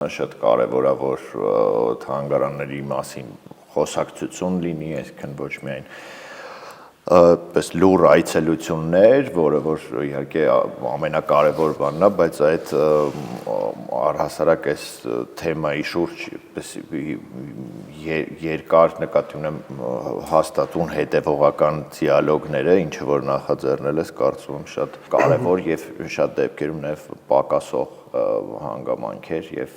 Շատ կարևոր է, որ թանգարանների մասին խոսակցություն լինի, այսինքն ոչ միայն պես լուր այցելություններ, որը որ իհարկե ամենակարևոր բանն է, բայց այդ առհասարակ այս թեմայի շուրջ պես երկար նկատի ունեմ հաստատուն հետևողական դիալոգները, ինչը որ նախաձեռնել ես, կարծում եմ շատ կարևոր եւ շատ դեպքերում նաեւ պակասող հանգամանքեր եւ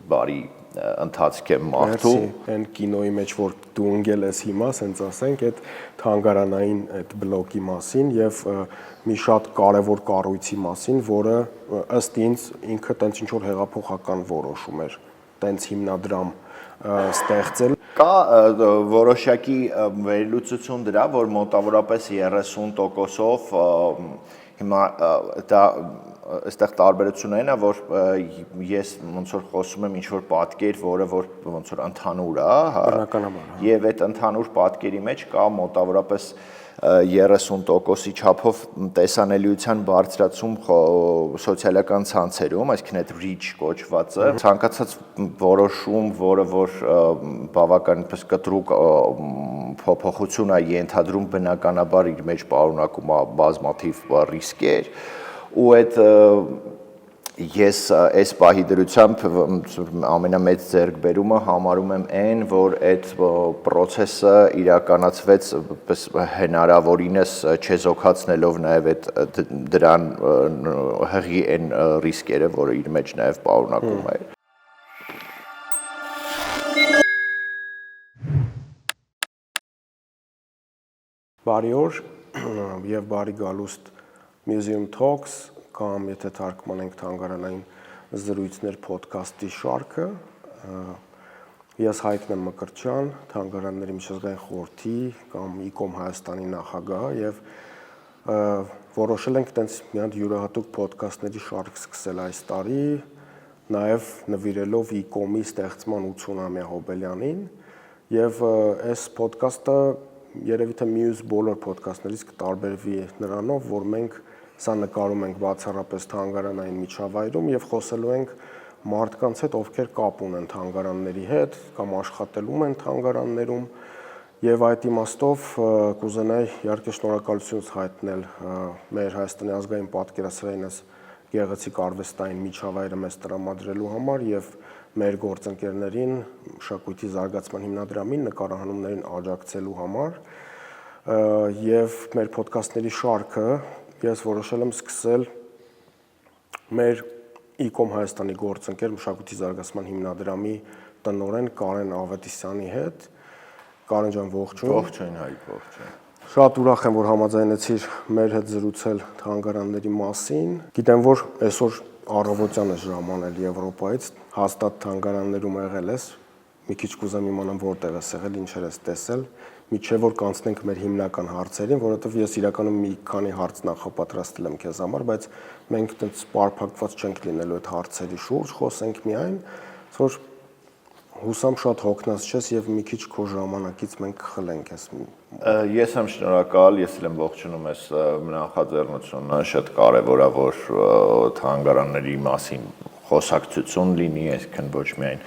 բարի ընթացք է մարդու այն կինոյի մեջ որ դու ընկել ես հիմա, ասենք ասենք այդ թանգարանային այդ բլոկի մասին եւ մի շատ կարևոր կառույցի մասին, որը ըստ ինձ ինքը տենց ինչ որ հեղափոխական որոշում էր, տենց հիմնադրամ ստեղծել կա որոշակի վերլուծություն դրա, որ մոտավորապես 30%-ով հիմա դա այստեղ տարբերությունն է, որ ես ոնց որ խոսում եմ ինչ-որ պատկեր, որը որ ոնց որ ընդհանուր է, բնականաբար, եւ այդ ընդհանուր պատկերի մեջ կա մոտավորապես 30%-ի չափով տեսանելիության բարձրացում սոցիալական ցանցերում, այսինքն այդ reach կոչվածը, ցանկացած որոշում, որը որ բավականին կտրուկ փոփոխություն է ենթադրում, բնականաբար իր մեջ պարունակում է բազմաթիվ ռիսկեր, ու այդ ես այս պահի դրությամբ ամենամեծ ձեռքբերումը համարում եմ այն, որ այդ process-ը իրականացվեց հնարավորինս չեզոքացնելով նաև այդ դրան հղի այն ռիսկերը, որը իր մեջ նաև պարունակում է։ Բարի օր եւ բարի գալուստ Museum Talks կամ եթե թարգմանենք թանգարանային զրույցներ ոդքասթի շարքը, ես Հայկն եմ Մկրտչյան, թանգարանների միջազգային խորհրդի կամ ICOM Հայաստանի նախագահ եւ որոշել ենք տենց մի հատ յուրահատուկ ոդքասթների շարք սկսել այս տարի, նաեւ նվիրելով ICOM-ի ստեղծման 80-ամյա հոբելյանին եւ այս ոդքասթը երևի թե մյուս բոլոր ոդքասթներից կտարբերվի նրանով, որ մենք սա նկարում ենք բացառապես թանգարանային միջավայրում եւ խոսելու ենք մարդկանց հետ, ովքեր կապ ունեն թանգարանների հետ կամ աշխատելու են թանգարաններում եւ այդ իմաստով կուզենայի իհարկե շնորհակալություն հայտնել մեր Հայաստանի ազգային պատկերասրահին այս գեղեցիկ արվեստային միջավայրը մեզ տրամադրելու համար եւ մեր գործընկերներին մշակույթի զարգացման հիմնադրամին նկարահանումներին աջակցելու համար եւ մեր ոդքասթների շարքը ես որոշել եմ սկսել մեր ICOM Հայաստանի գործընկեր մշակույթի զարգացման հիմնադրամի տնօրեն Կարեն Ավետիսյանի հետ։ Կարեն ջան, ողջույն։ Ողջույն, Հայկ, ողջույն։ Շատ ուրախ եմ, որ համաձայնեցիր մեր հետ զրուցել թանգարանների մասին։ Գիտեմ, որ այսօր առավոտյան ես ժամանել Եվրոպայից, հաստատ թանգարաններում եղել ես, մի քիչ կուզեմ իմանամ որտեղ ես եղել, ինչեր ես տեսել, միջև որ կանցնենք մեր հիմնական հարցերին, որովհետև ես իրականում մի քանի հարց նախապատրաստել եմ քեզ համար, բայց մենք այդպես պարփակված չենք լինելու այդ հարցերի շուրջ, խոսենք միայն, որ հուսամ շատ հոգնած չես եւ մի քիչ քո ժամանակից մենք կխլենք ես։ Ես եմ շնորհակալ, ես եմ ողջունում ես նախաձեռնությունը, շատ կարևոր է, որ թանգարանների մասին խոսակցություն լինի, այսինքն ոչ միայն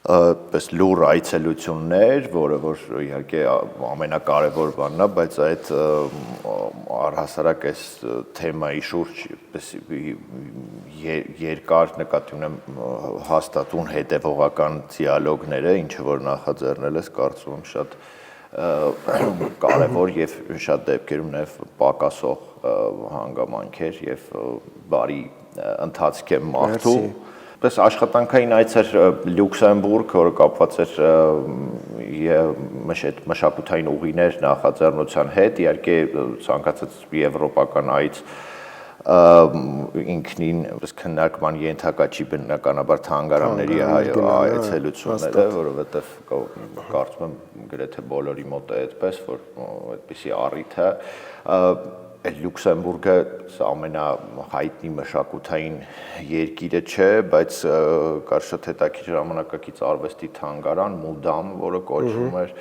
պես լուր այցելություններ, որը որ իհարկե ամենակարևոր բանն է, բայց այդ առհասարակ այս թեմայի շուրջ պես երկար նկատի ունեմ հաստատուն հետևողական դիալոգները, ինչը որ նախաձեռնել ես, կարծում եմ շատ կարևոր եւ շատ դեպքերում նաեւ պակասող հանգամանքեր եւ բարի ընթացք է մարդու Պես աշխատանքային այց էր Լյուքսեմբուրգ, որը կապված էր մշակութային ուղիներ նախաձեռնության հետ, իհարկե ցանկացած եվրոպական այց ինքնին քննարկման ենթակա չի բնականաբար թանգարանների այցելությունները, որովհետև կարծում եմ գրեթե բոլորի մոտ է այդպես, որ այդպիսի առիթ է Լյուքսեմբուրգը ամենահայտնի մշակութային երկիրը չէ, բայց կար շատ հետաքրքիր ժամանակակից արվեստի թանգարան, Մուդամ, որը կոչվում էր,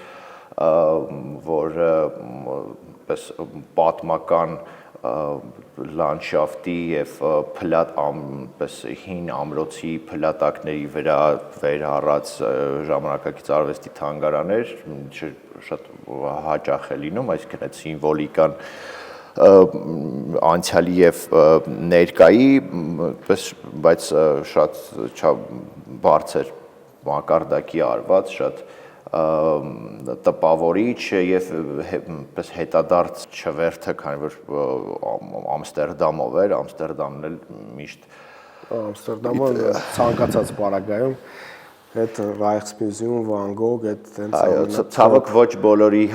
որ պես պատմական լանդշաֆտի եւ պես հին ամրոցի փլատակների վրա վերառած ժամանակակից արվեստի թանգարաններ շատ հաճախ է լինում, այսինքն այդ սիմվոլիկան անցյալի եւ ներկայի, բայց շատ բարձր մակարդակի արված, շատ տպավորիչ եւ պես հետադարձ չվերթը, քանի որ Ամստերդամով էր, Ամստերդամն էլ միշտ Ամստերդամը ցանկացած պարագայում այդ Rijksmuseum, Van Gogh, այդ ցավոք ոչ բոլորի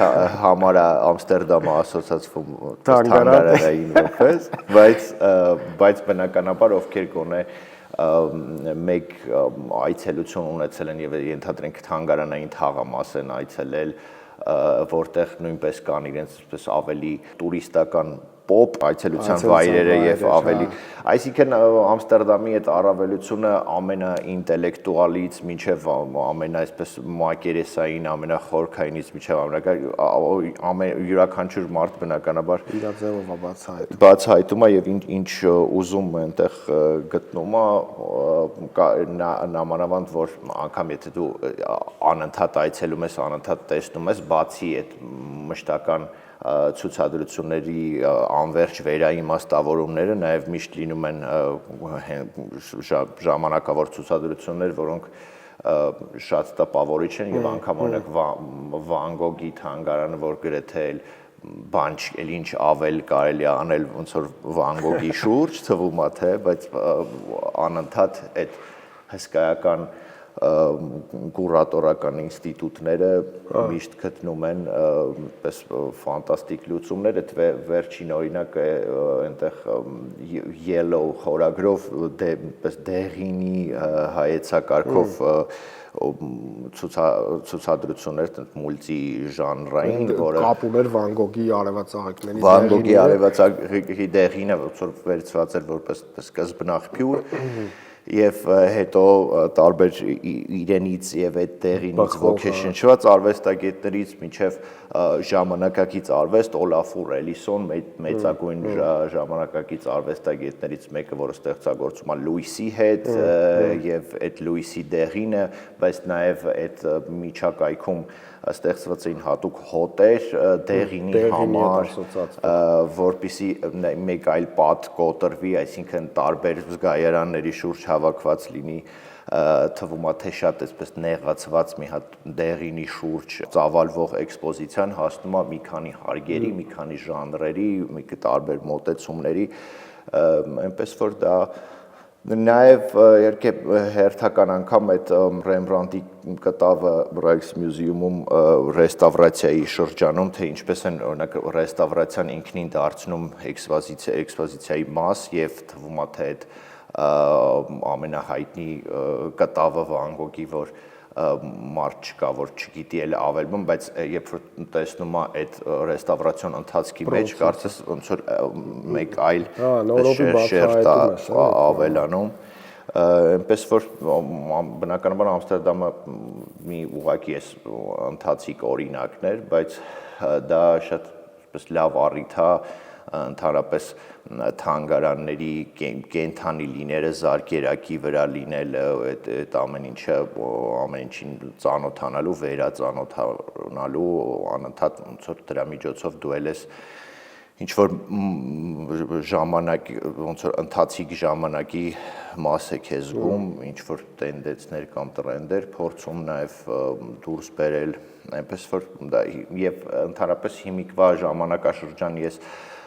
համար է Ամստերդամը ասոցացվում թանգարանային որպես, բայց բնականաբար ովքեր գոնե մեկ այցելություն ունեցել են եւ ենթադրենք թանգարանային թաղամաս են այցելել, որտեղ նույնպես կան իրենց ավելի տուրիստական պոպ այցելության վայրերը եւ ավելի, այսինքն Ամստերդամի այդ առավելությունը ամենաինտելեկտուալից մինչեւ ամենաայսպես մակերեսային, ամենախորքայինից մինչեւ յուրաքանչյուր մարդ բնականաբար իր ձևով բացահայտում է եւ ինչ ուզում է այնտեղ գտնում է, նամանավանդ որ անգամ եթե դու անընդհատ այցելում ես, անընդհատ տեսնում ես, բացի այդ մշտական ցուցադրությունների անվերջ վերաիմաստավորումները նաև միշտ լինում են ժամանակավոր ցուցադրություններ, որոնք շատ տպավորիչ են եւ անգամ օրինակ Վան Գոգի թանգարանը, որ գրեթե բան ինչ ավել կարելի է անել ոնց որ Վան Գոգի շուրջ թվում է թե, բայց անընդհատ այդ հսկայական կուրատորական ինստիտուտները միշտ գտնում են պես ֆանտաստիկ լուծումներ, այդ վերջին օրինակը այնտեղ yellow խորագրով պես դեղինի հայեցակարգով ցուցադրություններ մուլտի ժանրային, որը կապ ուներ Վան Գոգի արևածաղիկների Վան Գոգի արևածաղիկի դեղինը, որ վերցված էր որպես սկզբնաղբյուր եւ հետո տարբեր իրենից եւ այդ տեղինից ոգեշնչված արվեստագետներից մինչեւ ժամանակակից արվեստ Օլաֆուր Էլիսոն մեծագույն ժամանակակից արվեստագետներից մեկը, որը ստեղծագործում է Լուիսի հետ եւ այդ Լուիսի դեղինը, բայց նաեւ այդ միջակայքում ստեղծված էին հատուկ հոտեր դեղինի համար, որպեսզի մեկ այլ պատ կոտրվի, այսինքն տարբեր զգայարանների շուրջ հավաքված լինի, թվում է թե շատ այսպես նեղացված մի հատ դեղինի շուրջ ծավալվող էքսպոզիցիան հասնում է մի քանի հարգերի, մի քանի ժանրերի, մի տարբեր մոտեցումների, այնպես որ դա նաև երբ հերթական անգամ այդ Ռեմբրանդտի կտավը Rijksmuseum-ում ռեստավրացիայի շրջանում, թե ինչպես են օրինակ ռեստավրացիան ինքնին դարձնում էքսպոզիցիայի մաս եւ թվում է թե այդ ամենահայտնի կտավը Վան Գոգի, որ մարդ չկա, որ չգիտի էլ ավելում, բայց երբ որ տեսնում է այդ ռեստավրացիոն ընթացքի մեջ, կարծես ոնց որ մեկ այլ շերտ ավելանում, այնպես որ բնականաբար Ամստերդամը մի ուղղակի էս ընթացիկ օրինակներ, բայց դա շատ լավ առիթ է ընդհանրապես թանգարանների կենթանի լինելը, զարկերակի վրա լինելը, այդ ամեն ինչին ծանոթանալու, վերածանոթանալու, անընդհատ ոնց որ դրա միջոցով դու ես ինչ որ ժամանակ, ոնց որ ընթացիկ ժամանակի մաս է քեզ զգում, ինչ որ տենդեցներ կամ տրենդեր փորձում նաև դուրս բերել, այնպես որ դա եւ ընդհանրապես հիմիկվա ժամանակաշրջան ես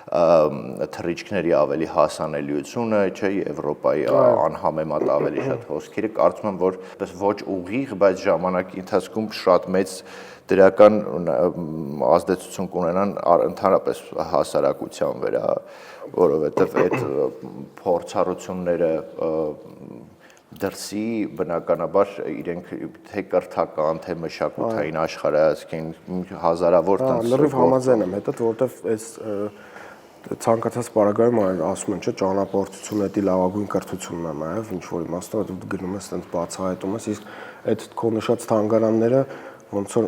թռիչքների ավելի հասանելիությունը, չէ, Եվրոպայի անհամեմատ ավելի շատ հոսքերը, կարծում եմ, որ ոչ ուղիղ, բայց ժամանակի ընթացքում շատ մեծ դրական ազդեցություն կունենան ընդհանրապես հասարակության վրա, որովհետև այդ փորձառությունները դրսի բնականաբար իրենք թե կրթական, թե մշակութային աշխարհայացքին հազարավոր լրիվ համաձայն եմ հետդ, որովհետև այս ցանկացած պարագայում ասում են, չէ, ճանապարհորդությունը դա լավագույն կրթությունն է նաև, ինչ որ իմաստով դու գնում ես, այդպես բացահայտում ես, իսկ այդ քո նշած թանգարանները ոնց որ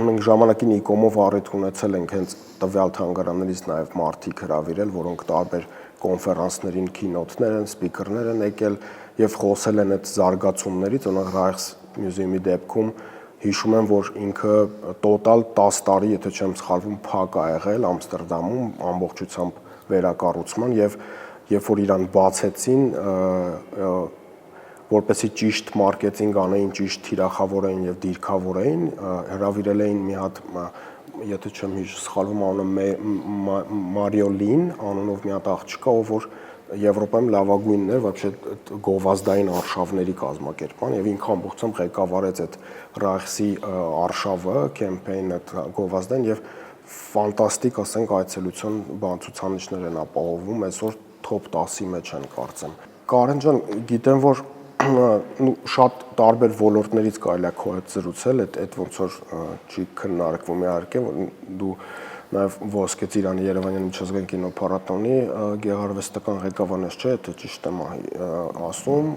մենք ժամանակին e-com-ով առիթ ունեցել ենք հենց տվյալ թանգարաններից նաև մարդիկ հրավիրել, որոնք տարբեր կոնֆերանսներին keynote-ներ են, սպիկերներ են եկել եւ խոսել են այդ զարգացումներից, օրինակ Reichs Museum-ի դեպքում հիշում եմ, որ ինքը տոտալ 10 տարի, եթե չեմ սխալվում, փակ ա եղել Ամստերդամում ամբողջությամբ վերակառուցման եւ երբ որ իրան բացեցին, որպեսզի ճիշտ մարքեթինգ անեին, ճիշտ թիրախավորեին եւ դիրքավորեին, հրավիրել էին մի հատ, եթե չեմ սխալվում, անունը Մարիո Լին, անունով մի հատ աղջկա, ով որ Եվրոպայում լավագույնն էր, вообще գովազդային արշավների կազմակերպման եւ ինքը ամբողջությամբ ղեկավարեց այդ Reichs-ի արշավը, կեմպեյնը գովազդային եւ ֆանտաստիկ, ասենք, այցելություն ցուցանիշներ են ապահովում, այսօր top 10-ի մեջ են կարծեմ։ Կարեն ջան, գիտեմ, որ շատ տարբեր ոլորտներից կարելի է քո հետ զրուցել, այդ ոնց որ չի քննարկվում իհարկե, դու նաև Ոսկե Ծիրանի Երևանյան միջազգային կինոփառատոնի գեղարվեստական ղեկավարն ես, չէ՞, եթե ճիշտ եմ ասում,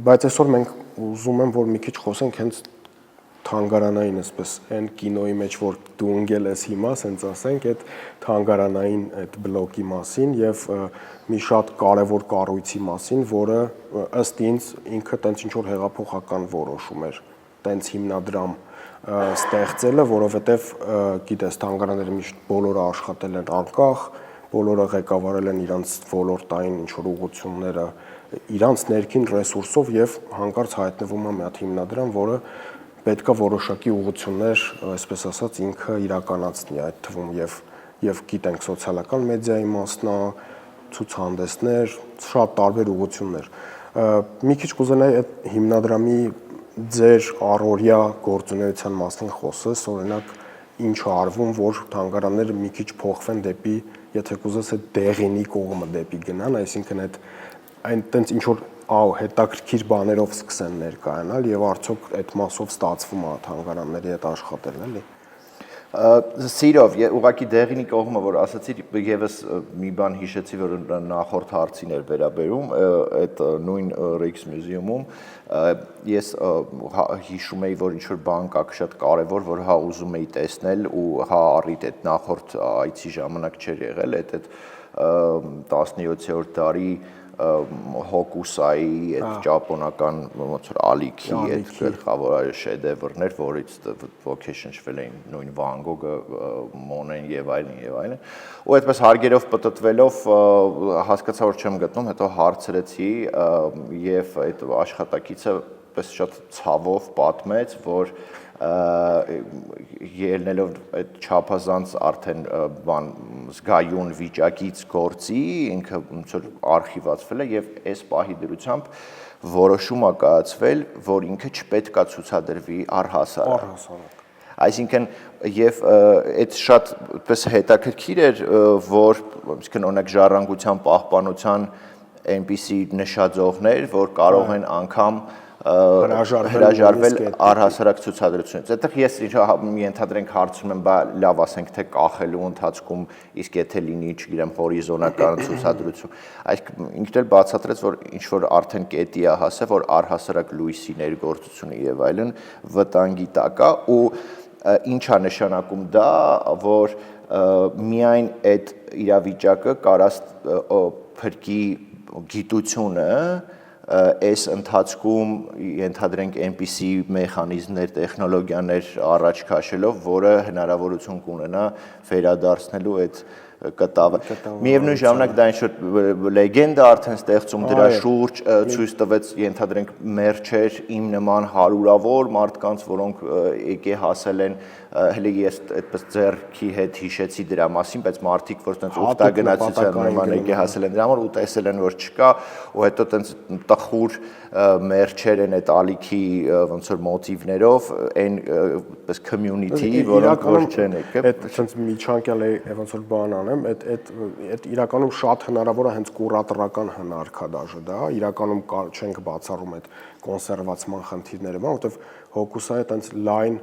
բայց այսօր մենք ուզում եմ, որ մի քիչ խոսենք հենց թանգարանային, այսպես, այն կինոյի մեջ, որ դու ընկել ես հիմա, ասենք ասենք, այդ թանգարանային այդ բլոկի մասին եւ մի շատ կարևոր կառույցի մասին, որը ըստ ինձ ինքը տենց ինչ որ հեղափոխական որոշում էր, տենց հիմնադրամ ստեղծելը, որովհետև գիտես թանգարանները միշտ բոլորը աշխատել են անկախ, բոլորը ղեկավարել են իրանց ոլորտային ինչ որ ուղղությունները իրանց ներքին ռեսուրսով եւ հանկարծ հայտնվում է մի հատ հիմնադրամ, որը պետքա որոշակի ուղղություններ, այսպես ասած, ինքը իրականացնի, այդ թվում եւ գիտենք սոցիալական մեդիայի մասնա, ցուցահանդեսներ, շատ տարբեր ուղղություններ։ Մի քիչ կուզենայի այդ հիմնադրամի ձեր առօրյա գործունեության մասին խոսես, օրինակ ինչ է արվում, որ թանգարանները մի քիչ փոխվեն դեպի, եթե կուզես, այդ դեղինի կողմը դեպի գնան, այսինքն այն տենց ինչ որ հետաքրքիր բաներով սկսեն ներկայանալ եւ արդյոք այդ մասով ստացվում է թանգարանների հետ աշխատել, էլի։ Սիրով, ուղղակի դեղինի կողմը, որ ասացիր, եւս մի բան հիշեցի, որ նախորդ հարցին էր վերաբերում, այդ նույն Reichs Museum-ում ես հիշում էի, որ ինչ-որ բան կա շատ կարևոր, որ հա ուզում էի տեսնել ու հա առիթ այդ նախորդ այցի ժամանակ չէր եղել, այդ 17-րդ դարի Հոկուսայի այդ ճապոնական ոնց որ ալիքի այդ գլխավոր շեդևրներ, որից ոգեշնչվել էին նույն Վան Գոգը, Մոնեն եւ այլն, ու այդպես հարգերով պտտվելով հասկացա, որ չեմ գտնում, հետո հարցրեցի եւ այդ աշխատակիցը պես շատ ցավով պատմեց, որ ելնելով այդ չափազանց արդեն բան զգայուն վիճակից գործի, ինքը ոնց որ արխիվացվել է եւ այս պահի դրությամբ որոշում է կայացվել, որ ինքը չպետք է ցուցադրվի առհասարակ։ Այսինքն եւ այդ շատ պես հետաքրքիր էր, որ այսինքն օրինակ ժառանգության պահպանության այնպիսի նշաձողներ, որ կարող են անգամ հրաժարվել առհասարակ ցուցադրությունից։ Այդտեղ ես ենթադրենք հարցում եմ, բա լավ ասենք թե կախելու ընթացքում իսկ եթե լինի, չգիտեմ, հորիզոնական ցուցադրություն։ Այս ինքն էլ բացատրեց, որ ինչ որ արդեն կետի է հասել, որ առհասարակ լույսի ներգործությունը եւ այլն վտանգի տակ է ու ինչ է նշանակում դա, որ միայն այդ իրավիճակը կարաս փրկի գիտությունը այս ընթացքում ենթադրենք այնպիսի մեխանիզմներ, տեխնոլոգիաներ առաջ քաշելով, որը հնարավորություն կունենա վերադարձնելու այդ կտավը։ Միևնույն ժամանակ դա ինչ-որ լեգենդ է արդեն ստեղծում դրա շուրջ, ցույց տվեց ենթադրենք մերչեր իմ նման հարյուրավոր մարդկանց, որոնք եկե հասել են, հələ ես այդպես ձեռքի հետ հիշեցի դրա մասին, բայց մարդիկ, որ այդպես ուխտագնացության նման եկե հասել են դրա համար ու տեսել են, որ չկա, ու հետո այդպես տխուր մերչեր են այդ ալիքի ոնց որ մոտիվներով, այն այդպես community, որոնք որ չեն եկել։ Այդ այդպես միջանկյալ է ոնց որ բան անեմ, այդ իրականում շատ հնարավոր է հենց կուրատորական հնարք է դաժե դա, իրականում չենք բացառում այդ կոնսերվացման խնդիրները, որովհետև Հոկուսայի այդպես լայն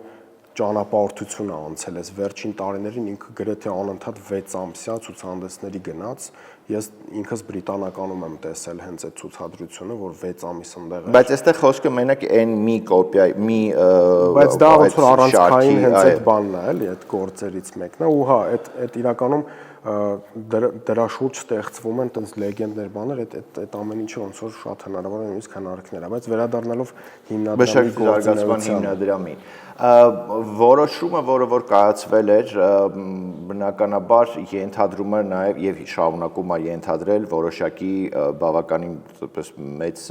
ճանապարհորդություն է անցել այս վերջին տարիներին ինքը գրեթե անընդհատ 6 ամսյա ցուցահանդեսների գնաց ես ինքս բրիտանականում եմ տեսել հենց այդ ցուցադրությունը որ 6 ամիս ընդեղ է բայց այստեղ խոսքը մենակ այն մի կոպիա մի բայց դա ոնց որ առանցքային հենց այդ բանն է էլի այդ գործերից մեկն է ու հա այդ իրականում դրա շուրջ ստեղծվում են տենց լեգենդներ բաներ այդ ամեն ինչը ոնց որ շատ հնարավոր է նույնիսկ քննարկներ է բայց վերադառնալով հիմնադրամի գործունեության որոշումը, որը որ կայացվել էր, բնականաբար ենթադրում էր նաև եւ շարունակում է ենթադրել որոշակի բավականին մեծ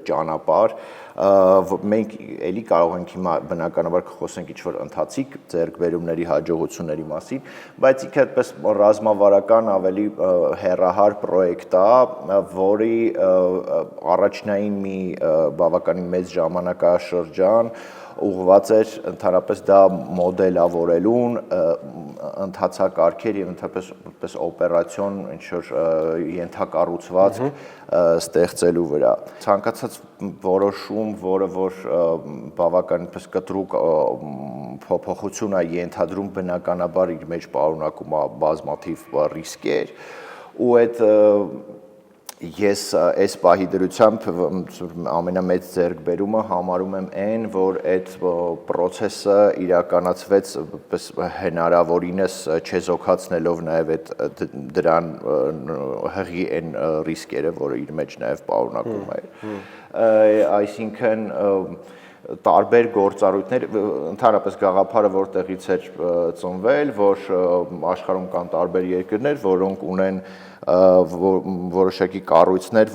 ճանապարհ, մենք էլի կարող ենք հիմա բնականաբար խոսենք ինչ-որ ընթացիկ ձեռքբերումների հաջողությունների մասին, բայց ինքը այդպես ռազմավարական ավելի հեռահար պրոյեկտ է, որի առաջնային մի բավականին մեծ ժամանակաշրջան ուղղված էր ընդհանրապես դա մոդելավորելուն, ընթացակարգեր եւ ընդհանրապես օպերացիոն ինչ-որ ենթակառուցվածք ստեղծելու վրա։ Ցանկացած որոշում, որը որ բավականին կտրուկ փոփոխություն է ենթադրում, բնականաբար իր մեջ պարունակում է բազմաթիվ ռիսկեր, ու այդ ես այս պահի դրությամբ ամենամեծ ձեռքբերումը համարում եմ այն, որ այդ process-ը իրականացվեց հնարավորինս չեզոքացնելով նաև այդ դրան հղի այն ռիսկերը, որը իր մեջ նաև պարունակում է։ Այսինքն տարբեր գործառույթներ, ընդհանրապես գաղափարը որտեղից էր ծնվել, որ աշխարհում կան տարբեր երկրներ, որոնք ունեն որոշակի կառույցներ,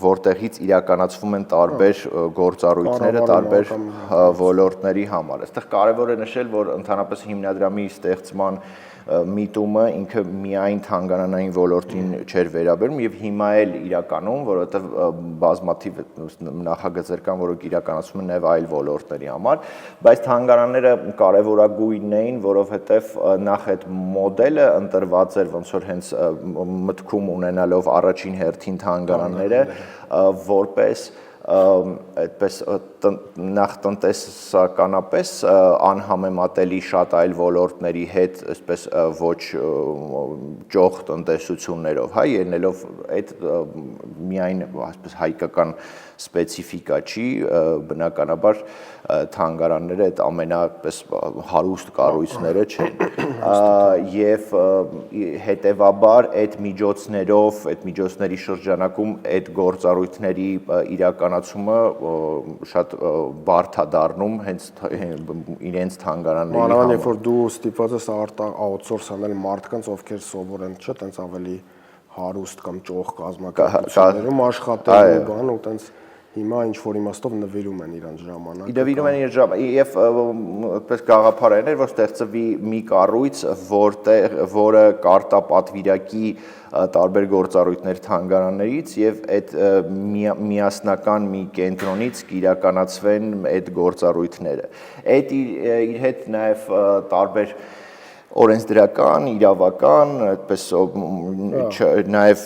որտեղից իրականացվում են տարբեր գործառույթները, տարբեր ոլորտների համար։ Այստեղ կարևոր է նշել, որ ընդհանրապես հիմնադրամի ստեղծման միտումը ինքը միայն թանգարանային ոլորտին չէր վերաբերում եւ հիմա էլ իրականում, որովհետեւ բազմաթիվ նախագծեր կան, որոնք իրականացվում են նաեւ այլ ոլորտների համար, բայց թանգարանները կարևորագույնն էին, որովհետեւ նախ այդ մոդելը ընտրված էր ոնց որ հենց մտքում ունենալով առաջին հերթին թանգարանները որպես այդպես նախ տնտեսականապես անհամեմատելի շատ այլ ոլորտների հետ այսպես ոչ ճոխ տնտեսություններով, հա, ելնելով այդ միայն այսպես հայկական սպეციფիկա չի, բնականաբար թանգարանները այդ ամենապես հարուստ կառույցները չեն։ Եվ հետևաբար այդ միջոցներով, այդ միջոցների շրջանակում այդ գործառույթների իրականացումը շատ բարդ է դառնում հենց իրենց թանգարանների համար։ Մանավանդ երբ որ դու ստիպված ես outsource անել մարդկանց, ովքեր սովոր են, չէ՞, տենց ավելի հարուստ կամ ճոխ կազմակերպություններում աշխատել ու բան ու տենց հիմա ինչ որ իմաստով նվիրում են իրանց ժամանակը։ Նվիրում են իր ժամանակը եւ այդպես գաղափարային էր, որ ստեղծվի մի կառույց, որը կարտապատվիրակի տարբեր գործառույթներ թանգարաններից եւ այդ միասնական մի կենտրոնից կիրականացվեն այդ գործառույթները։ Այդ իր հետ նաեւ տարբեր օրենսդրական, իրավական, այդպես նաև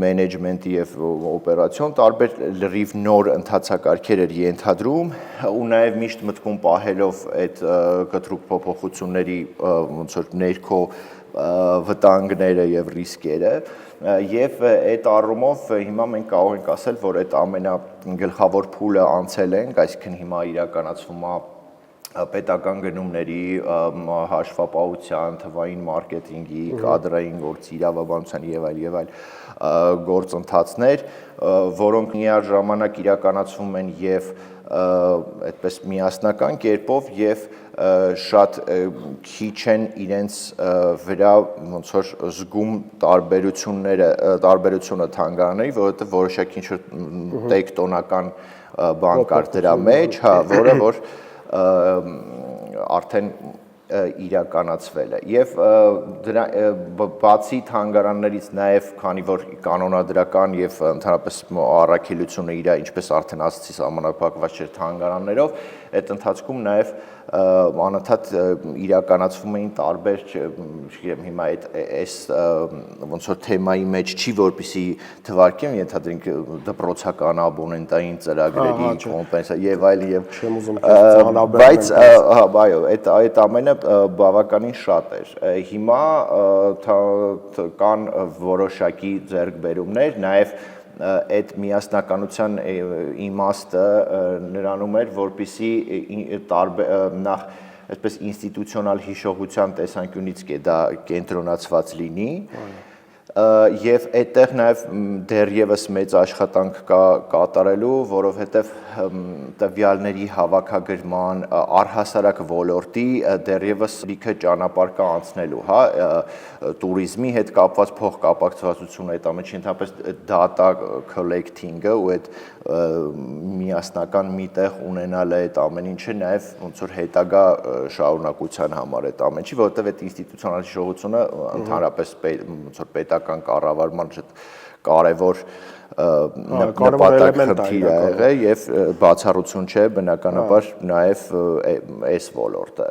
մենեջմենտի եւ օպերացիոն տարբեր լրիվ նոր ընթացակարգեր էր ենթադրում ու նաև միշտ մտքում պահելով այդ կտրուկ փոփոխությունների ոնց որ ներքո վտանգները եւ ռիսկերը եւ այդ առումով հիմա մենք կարող ենք ասել, որ այդ ամենագլխավոր փուլը անցել ենք, այսինքն հիմա իրականացվում է պետական գնումների, հաշվապահության, թվային մարքեթինգի, կադրային գործ, իրավաբանության եւ այլ գործընթացներ, որոնք միաժամանակ իրականացվում են եւ այդպես միասնական կերպով եւ շատ քիչ են իրենց վրա ոնց որ զգում տարբերությունը թանգարանների, որովհետեւ որոշակի ինչ-որ տեկտոնական բան կար դրա մեջ, հա, որը որ արդեն իրականացվել է եւ դրա բացի թանգարաններից նաեւ քանի որ կանոնադրական եւ ընդհանրապես առաքելությունը իր ինչպես արդեն ասացի սահմանափակված չէ թանգարաններով այդ ընթացքում նաեւ անընդհատ իրականացվում էին տարբեր չգիտեմ հիմա այս ոնց որ թեմայի մեջ չի որպեսի թվարկեմ ենթադրենք դպրոցական աբոնենտային ծրագրերի կոմպենսա եւ այլ եւ չեմ ուզում բայց այո այդ ամենը բավականին շատ էր հիմա կան որոշակի ձեռքբերումներ նաեւ այդ միասնականության իմաստը նրանում էր որպեսի նախ այսպես ինստիտուցիոնալ հիշողության տեսանկյունից դա կենտրոնացված լինի եւ այդտեղ նաեւ դեռևս մեծ աշխատանք կա կատարելու, որովհետեւ տվյալների հավաքագրման առհասարակ ոլորտի դեռևս լիքը ճանապարհ կա անցնելու, հա, տուրիզմի հետ կապված փոխկապակցվածությունը այդ ամենի ընդհանրապես data collecting-ը ու այդ միասնական միտեղ ունենալը այդ ամեն ինչը նաեւ ոնց որ հետագա շարունակության համար այդ ամեն ինչի, որովհետեւ այդ ինստիտուցիոնալ հիշողությունը ընդհանրապես ոնց որ պետական կառավարման կարևոր նպատակ խնդիր է եղել եւ բացառություն չէ բնականաբար նաեւ այս ոլորտը։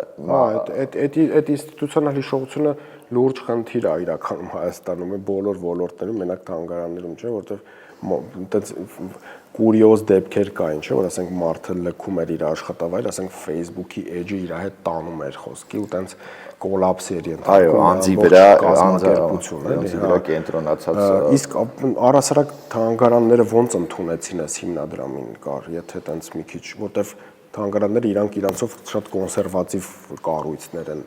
Այդ ինստիտուցիոնալ հիշողությունը լուրջ խնդիր է իրականում Հայաստանում բոլոր ոլորտներում, մենակ թանգարաններում չէ, որտեղ այդպես կուրիոզ դեպքեր կային, չէ, որ ասենք մարդը լքում էր իր աշխատավայր, ասենք Facebook-ի էջը իր հետ տանում էր խոսքի ու տենց կոլապսի էր ենթարկվում։ Այո, անձի վրա անձի կենտրոնացած։ Իսկ առհասարակ թանգարանները ոնց ընդունեցին այս հիմնադրամին կար, եթե տենց մի քիչ, որտեվ թանգարանները իրանցով շատ կոնսերվատիվ կառույցներ են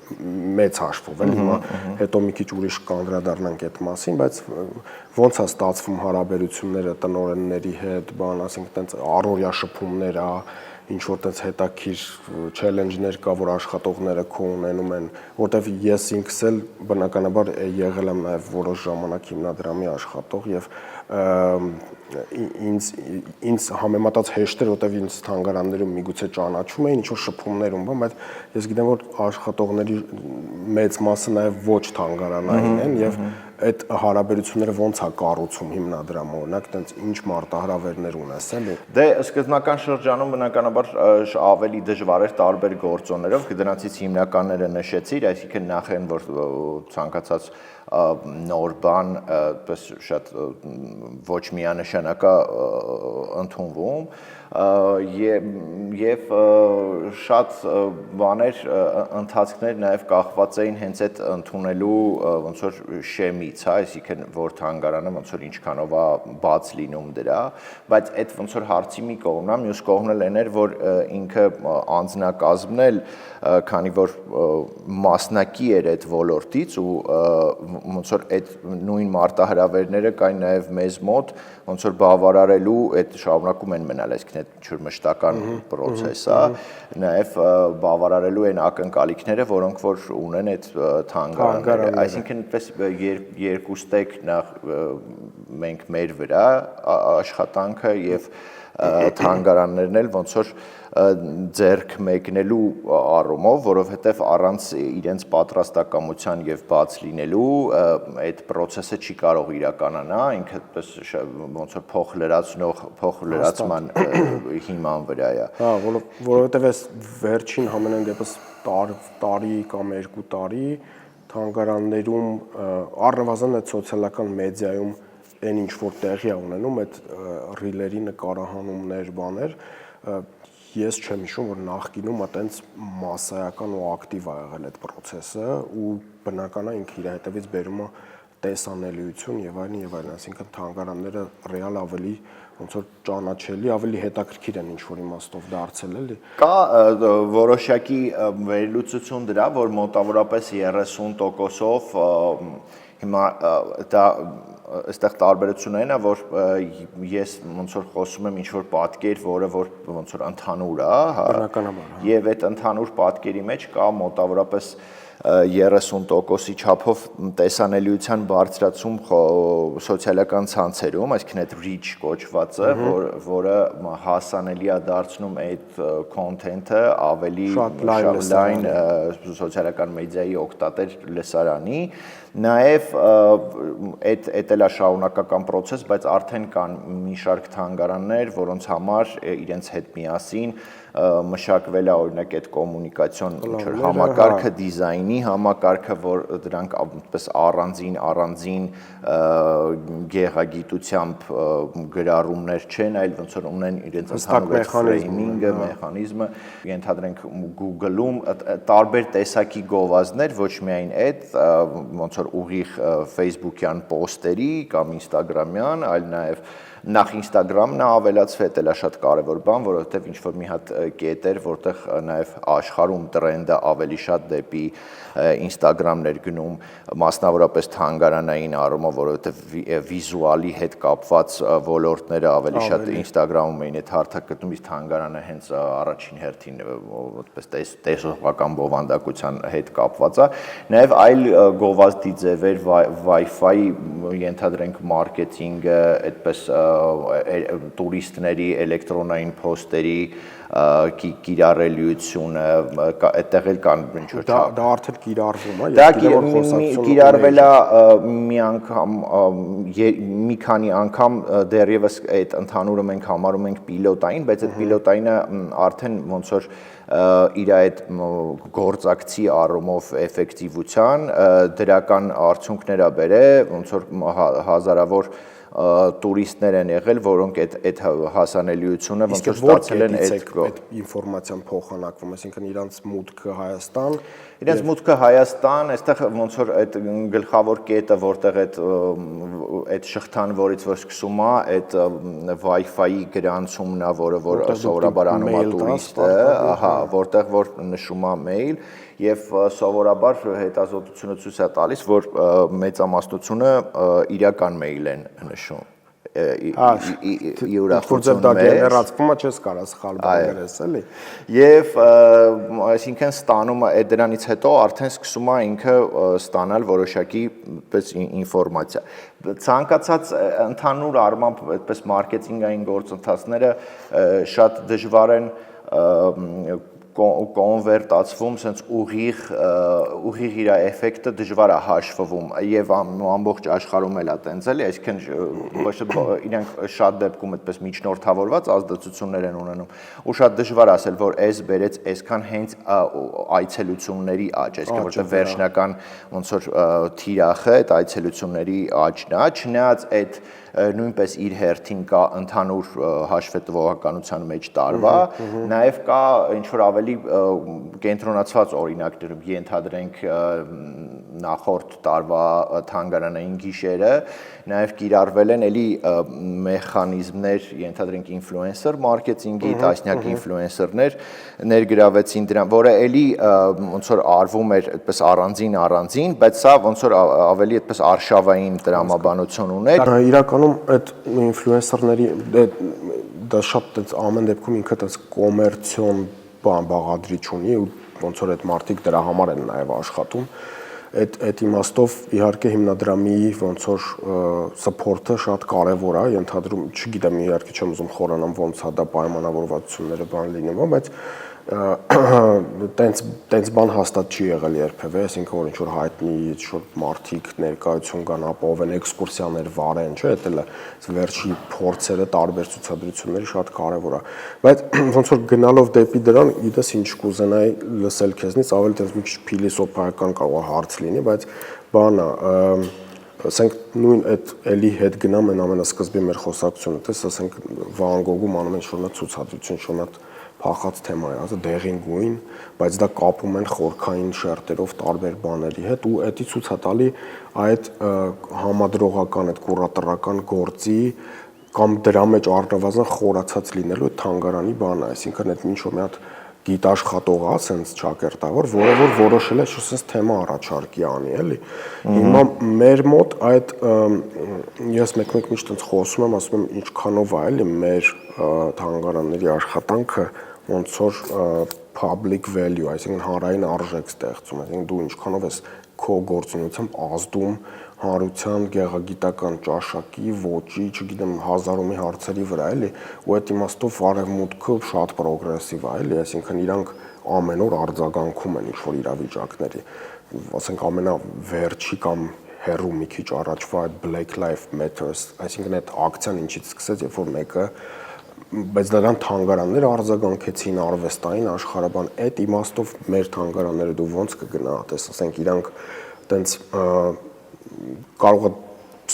մեծ հաշվով, էլ հիմա հետո մի քիչ ուրիշ կանդրադառնանք այդ մասին, բայց ոնց է ստացվում հարաբերությունները տնօրենների հետ, բան, ասենք տենց առօրյա շփումներ է, ինչ որ տենց հետաքրքիր չելենջներ կա, որ աշխատողները քո ունենում են, որտեվ ես ինքս էլ բնականաբար եղել եմ նաև որոշ ժամանակ հիմնադրամի աշխատող եւ ինձ համեմատած հեշտ էր, որտեվ ինձ թանգարաններում միգուցե ճանաչում էին, ինչ որ շփումներ ունեն, բայց ես գիտեմ, որ աշխատողների մեծ մասը նաև ոչ թանգարանային են եւ այդ հարաբերությունները ոնց է կառուցում հիմնադրամը, օրինակ, տենց ինչ մարտահրավերներ ունես էլի։ Դե սկզբնական շրջանում բնականաբար ավելի դժվար էր տարբեր գործոններով, դրանցից հիմնականները նշեցիր, այսինքն նախ են որ ցանկացած նոր բան պես շատ ոչ միանշանակա ընդունվում եւ շատ բաներ ընթացքներ նաեւ կախված էին հենց այդ ընդունելու ոնց որ շեմից, հա, այսինքն որ թանգարանը ոնց որ ինչքանով է բաց լինում դրա, բայց այդ ոնց որ հարցի մի կողմն է, մյուս կողմն էլ էր, որ ինքը անձնակազմն էլ քանի որ մասնակի էր այդ ոլորտից ու ոնց որ այդ նույն մարտահրավերները կային նաև մեզ մոտ ոնց որ բավարարելու այդ շարունակում են մնալ, այսինքն այդ ինչ որ մշտական process է, նաև բավարարելու են ակնկալիքները, որոնք որ ունեն այդ թանգարանները, այսինքն այդպես երկու ստեկ նախ մենք մեր վրա աշխատանքը եւ թանգարաններն էլ ոնց որ ձեռք մեկնելու առումով, որովհետև առանց իրենց պատրաստակամության եւ բաց լինելու այդ process-ը չի կարող իրականանա, ինքը այդպես ոնց որ փոխլրացման հիման վրա է։ Հա, որովհետև այս վերջին համենայն դեպս տարի կամ 2 տարի թանգարաններում առնվազն այդ սոցիալական մեդիայում այն ինչ որ տեղի է ունենում այդ ռիլերի նկարահանումներ, բաներ, ես չեմ հիշում, որ նախկինում այտենց մասսայական ու ակտիվ ա եղել այդ process-ը ու բնական է ինքը իր հետևից բերում է տեսանելիություն եւ այլն, այսինքն թանգարանները ռեալ ավելի ոնց որ ճանաչելի, ավելի հետաքրքիր են ինչ որ իմաստով դարձել էլի։ Կա որոշակի վերլուծություն դրա, որ մոտավորապես 30%-ով հիմա դա այստեղ տարբերությունն է, որ ես ոնց որ խոսում եմ ինչ որ պատկեր, որը որ ոնց որ ընդհանուր է, հա, բնականաբար, եւ այդ ընդհանուր պատկերի մեջ կա մոտավորապես 30%-ի չափով տեսանելիության բարձրացում սոցիալական ցանցերում, այսինքն այդ reach կոչվածը, որը հասանելի է դարձնում այդ content-ը ավելի լայն սոցիալական մեդիայի օգտատեր լսարանի, նաև այդ էլ է շարունակական process, բայց արդեն կան մի շարք թանգարաններ, որոնց համար իրենց հետ միասին մշակվել է օրինակ այդ կոմունիկացիոն համակարգը, դիզայնի համակարգը, որ դրանք այդպես առանձին գեղագիտությամբ գրառումներ չեն, այլ ոնց որ ունեն իրենց ընդհանուր ֆրեյմինգը, մեխանիզմը, ենթադրենք Google-ում տարբեր տեսակի գովազդներ, ոչ միայն այդ, ոնց որ ուղիղ Facebook-յան պոստերի կամ Instagram-յան, այլ նաև նախ Instagram-ն է ավելացվել, դա շատ կարևոր բան, որովհետև ինչ որ մի հատ կետ էր, որտեղ նաև աշխարհում տրենդը ավելի շատ դեպի Instagram-ներ գնում, մասնավորապես թանգարանային առումով, որովհետև վիզուալի հետ կապված ոլորտները ավելի շատ Instagram-ում էին այդ հարթակ գտնում, իսկ թանգարանը հենց առաջին հերթին այդպես տեսողական բովանդակության հետ կապված է, նաև այլ գովազդի ձևեր, Wi-Fi, ենթադրենք մարքեթինգը, այդպես տուրիստների էլեկտրոնային փոստերի կիրառելիությունը, այդտեղ էլ կան ինչ-որ դա արդեն կիրառվում է, դա կիրառվել է մի անգամ, մի քանի անգամ դեռևս այդ ընդհանուրը մենք համարում ենք պիլոտային, բայց այդ պիլոտայինը արդեն ոնց որ իր այդ գործակցի առումով էֆեկտիվության դրական արդյունքներ է բերել, ոնց որ հազարավոր տուրիստներ են եղել, որոնք այդ հասանելիությունը ոնց որ ստացել են այդ ինֆորմացիան փոխանակվում, այսինքն իրանց մուտքը Հայաստան, իրենց մուտքը Հայաստան, այստեղ ոնց որ այդ գլխավոր կետը, որտեղ այդ շղթան, որից որ սկսում է, այդ Wi-Fi-ի գրանցումն է, որը որ սովորաբար անում է տուրիստը, որտեղ որ նշում է mail, եւ սովորաբար հետազոտությունը ցույց է տալիս, որ մեծամասնությունը իրական mail են նշում։ Որտեղ դա գեներացվում է, չես կարա սխալ բաներ ես, էլի։ Եվ այսինքն ստանում է դրանից հետո արդեն սկսում է ինքը ստանալ որոշակի այդպես ինֆորմացիա։ Ցանկացած ընդհանուր առմամբ այդպես մարքեթինգային գործընթացները շատ դժվար են կոնվերտացվում, sense ուղիղ իր էֆեկտը դժվար է հաշվվում եւ ամբողջ աշխարհում էլ է տենց էլի, այսինքն ոչ թե իրենք շատ դեպքում այդպես միջնորդավորված ազդեցություններ են ունենում ու շատ դժվար ասել, որ այս բերեց այսքան հենց այցելությունների աճ, այսինքն որտեղ վերջնական ոնց որ թիրախը այդ այցելությունների աճն է, չնայած այդ նույնպես իր հերթին կա ընդհանուր հաշվետվողականության մեջ տարվա, նաև կա ինչ-որ ավելի կենտրոնացված օրինակներ, ենթադրենք նախորդ տարվա թանգարանային գիշերը, նաև կիրառվել են էլի մեխանիզմներ, ենթադրենք ինֆլուենսեր մարքեթինգի, տասնյակ ինֆլուենսերներ ներգրավեցին դրան, որը էլի ոնց որ արվում էր այդպես առանձին, բայց սա ոնց որ ավելի այդպես արշավային տրամաբանություն ուներ։ Իրականում այդ ինֆլուենսերների դա շատ այդպես ամեն դեպքում ինքը այդպես կոմերցիոն բաղադրիչ ունի ու ոնց որ այդ մարդիկ դրա համար են նաև աշխատում։ Այդ իմաստով իհարկե հիմնադրամի ոնց որ support-ը շատ կարևոր է, ենթադրում, չգիտեմ, իհարկե չեմ ուզում խորանամ ոնց է դա պայմանավորվածությունները բան լինում, բայց տենց բան հաստատ չի եղել երբևէ, այսինքն որ ինչ-որ հայտնի ինչ-որ մարդիկ ներկայություն կան, ապահով են էքսկուրսիաներ վարեն, չէ՞, դա վերջի փորձերը, տարբեր ցուցադրությունների շատ կարևոր է։ Բայց ոնց որ գնալով դեպի դրան, գիտես ինչ կուզենայի լսել քեզնից, ավելի տենց մի քիչ փիլիսոփայական կարող հարց լինի, բայց բանը ասենք նույն այդ էլի հետ գնամ այն ամենասկզբի մեր խոսակցությունը, տես ասենք Վան Գոգում անում են շնորհ ցուցադրություն, շնորհ փախած թեմա է, ասա դեղին գույն, բայց դա կապում են խորքային շերտերով տարբեր բաների հետ ու դա ցույց է տալի այդ համադրողական, այդ կուրատորական գործի կամ դրա մեջ առնվազն խորացած լինելու թանգարանի բանը, այսինքն այդ ինչ որ մի հատ գիտաշխատող է, sense ճակերտավոր, որը որ որոշել է sense թեմա առաջարկի անի, էլի։ Հիմա մեր մոտ այդ ես մեկ-մեկ միշտ այնց խոսում եմ, ասում եմ ինչքանով է, էլի մեր թանգարանների աշխատանքը ոնց որ public value, այսինքն հանրային արժեք ստեղծում, այսինքն դու ինչքանով ես քո գործունեությամբ ազդում հանրության գեղագիտական ճաշակի, ոճի, չգիտեմ, հազարումի հարցերի վրա, էլի, ու այդ իմաստով արևմուտքը շատ պրոգրեսիվ է, էլի, այսինքն իրանք ամեն օր արձագանքում են ինչ-որ իրավիճակների, ասենք ամենավերջի կամ հերու մի քիչ առաջվա այդ Black Lives Matter, այսինքն այդ ակցիան ինչից սկսեց, երբ որ մեկը բայց դրան թանգարանները արձագանքեցին արվեստային աշխարհաբան, այդ իմաստով մեր թանգարանները դու ոնց կգնահատես, ասենք իրանք տենց կարող է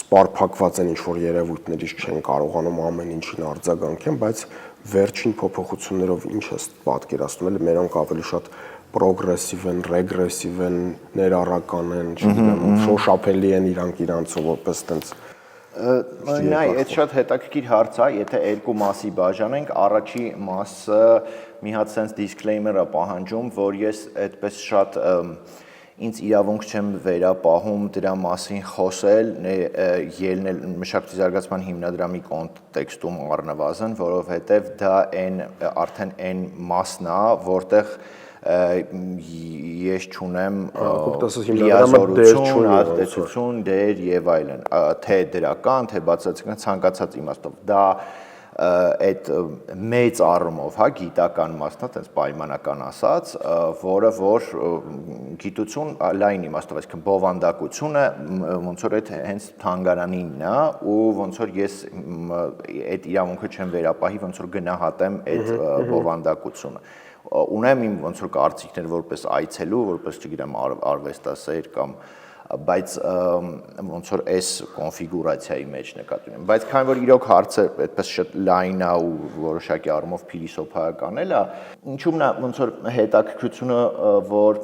սպարփակված են ինչ-որ երևույթներից չեն կարողանում ամեն ինչին արձագանքեն, բայց վերջին փոփոխություններով ինչ է պատկերացնում, էլի մերոնք ավելի շատ պրոգրեսիվ են, ռեգրեսիվ են, ներառական են, չգիտեմ, շոշափելի են իրանցով որպես տենց Նայ, այդ շատ հետաքրքիր հարց է, եթե երկու մասի բաժանենք, առաջի մասը մի հատ sense disclaimer-ը պահանջում, որ ես այդպես շատ ինձ իրավունք չեմ վերապահում դրա մասին խոսել, ելնել մշակույթի զարգացման հիմնադրամի կոնտեքստում առնվազն, որովհետև դա արդեն այն մասն է, որտեղ ես չունեմ լիազորություն, արտեցություն, դեր եւ այլն, թե դրական, թե բացասական ցանկացած իմաստով։ Դա այդ մեծ առումով, հա, գիտական մասն է, այդպես պայմանական ասած, որը որ գիտություն լայն իմաստով, այսինքն բովանդակությունը ոնց որ այդ հենց թանգարանինն է, ու ոնց որ ես այդ իրավունքը չեմ վերապահի, ոնց որ գնահատեմ այդ բովանդակությունը։ Ունեմ իմ ոնց որ կարծիքներ որպես այցելու, որպես չգիտեմ արվեստասեր կամ բայց ոնց որ այս կոնֆիգուրացիայի մեջ նկատի ունեմ, բայց քանի որ իրոք հարցը այդպես շատ լայն է ու որոշակի առումով փիլիսոփայական էլ է, ինչու՞մն է ոնց որ հետաքրքրությունը, որ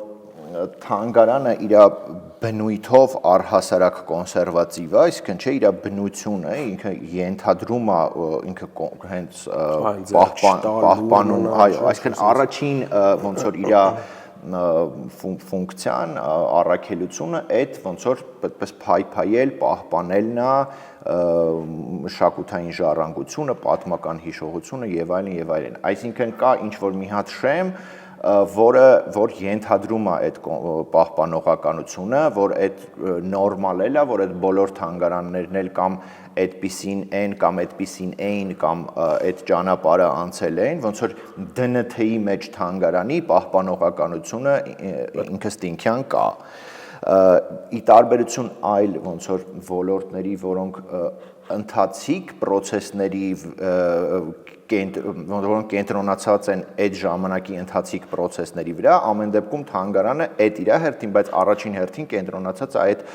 թանգարանը իր բնույթով առհասարակ կոնսերվատիվ է, այսինքն չէ իր բնությունը, ինքը ենթադրում է, ինքը հենց պահպանում, այսինքն առաջին ոնց որ իր ֆունկցիան, առաքելությունը այդ ոնց որ այդպես փայփայել, պահպանելն է մշակութային ժառանգությունը, պատմական հիշողությունը եւ այլն, այսինքն կա ինչ որ մի հատ շեմ, որ ենթադրում է այդ պահպանողականությունը, որ այդ նորմալ է, որ այդ բոլոր թանգարաններն էլ կամ այդպիսին են կամ այդպիսին էին կամ այդ ճանապարհը անցել են, ոնց որ ԴՆԹ-ի մեջ թանգարանի պահպանողականությունը ինքնստինքյան կա։ Ի տարբերություն այլ ոնց որ ոլորտների, որոնք ընթացիկ process-ների որոնք կենտրոնացած են այդ ժամանակի ընթացիկ process-ների վրա, ամեն դեպքում թանգարանը այդ իր հերթին, բայց առաջին հերթին կենտրոնացած է այդ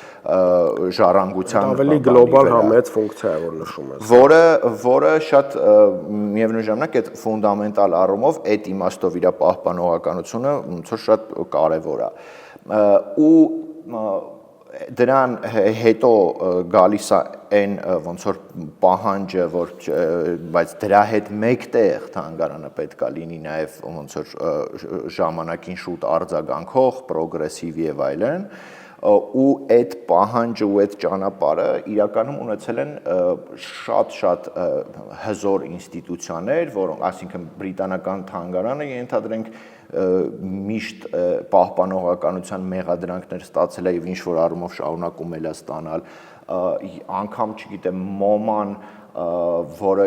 ժառանգության ավելի գլոբալ համեծ ֆունկցիա է, որ նշում ես։ Որը շատ միևնույն ժամանակ այդ ֆունդամենտալ առումով այդ իմաստով իր պահպանողականությունը ոնց որ շատ կարևոր է։ Ու դրան հետո գալիս է այն ոնց որ պահանջը, որ բայց դրա հետ մեկտեղ թանգարանը պետք է լինի նաև ոնց որ ժամանակին շուտ արձագանքող, պրոգրեսիվ եւ այլն, ու այդ պահանջը ու այդ ճանապարհը իրականում ունեցել են շատ հզոր ինստիտուցիաներ, որոնք, այսինքն բրիտանական թանգարանը ենթադրենք միշտ պահպանողականության մեղադրանքներ ստացել է եւ ինչ որ առումով շարունակում էլ է ստանալ, անգամ չգիտեմ մոման, որը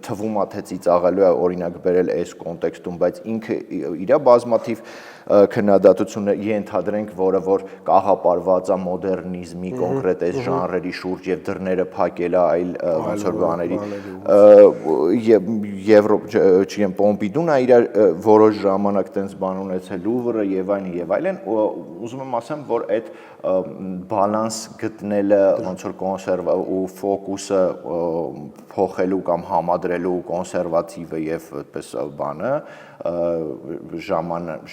թվում է թե ծիծաղալու է օրինակ բերել այս կոնտեքստում, բայց ինքը իր բազմաթիվ քննադատությունը ենթադրենք, որը որ կաղապարված է մոդեռնիզմի կոնկրետ այս ժանրերի շուրջ եւ դռները փակել է այլ ոնց որ բաների չգիտեմ Պոմպիդուն է իր որոշ ժամանակ տենց բան ունեցել Լուվրը եւ այլն, ուզում եմ ասեմ, որ այդ բալանս գտնելը ոնց որ կոնսերվա ու ֆոկուսը փոխելու կամ համադրելու կոնսերվատիվը եւ այդպես բանը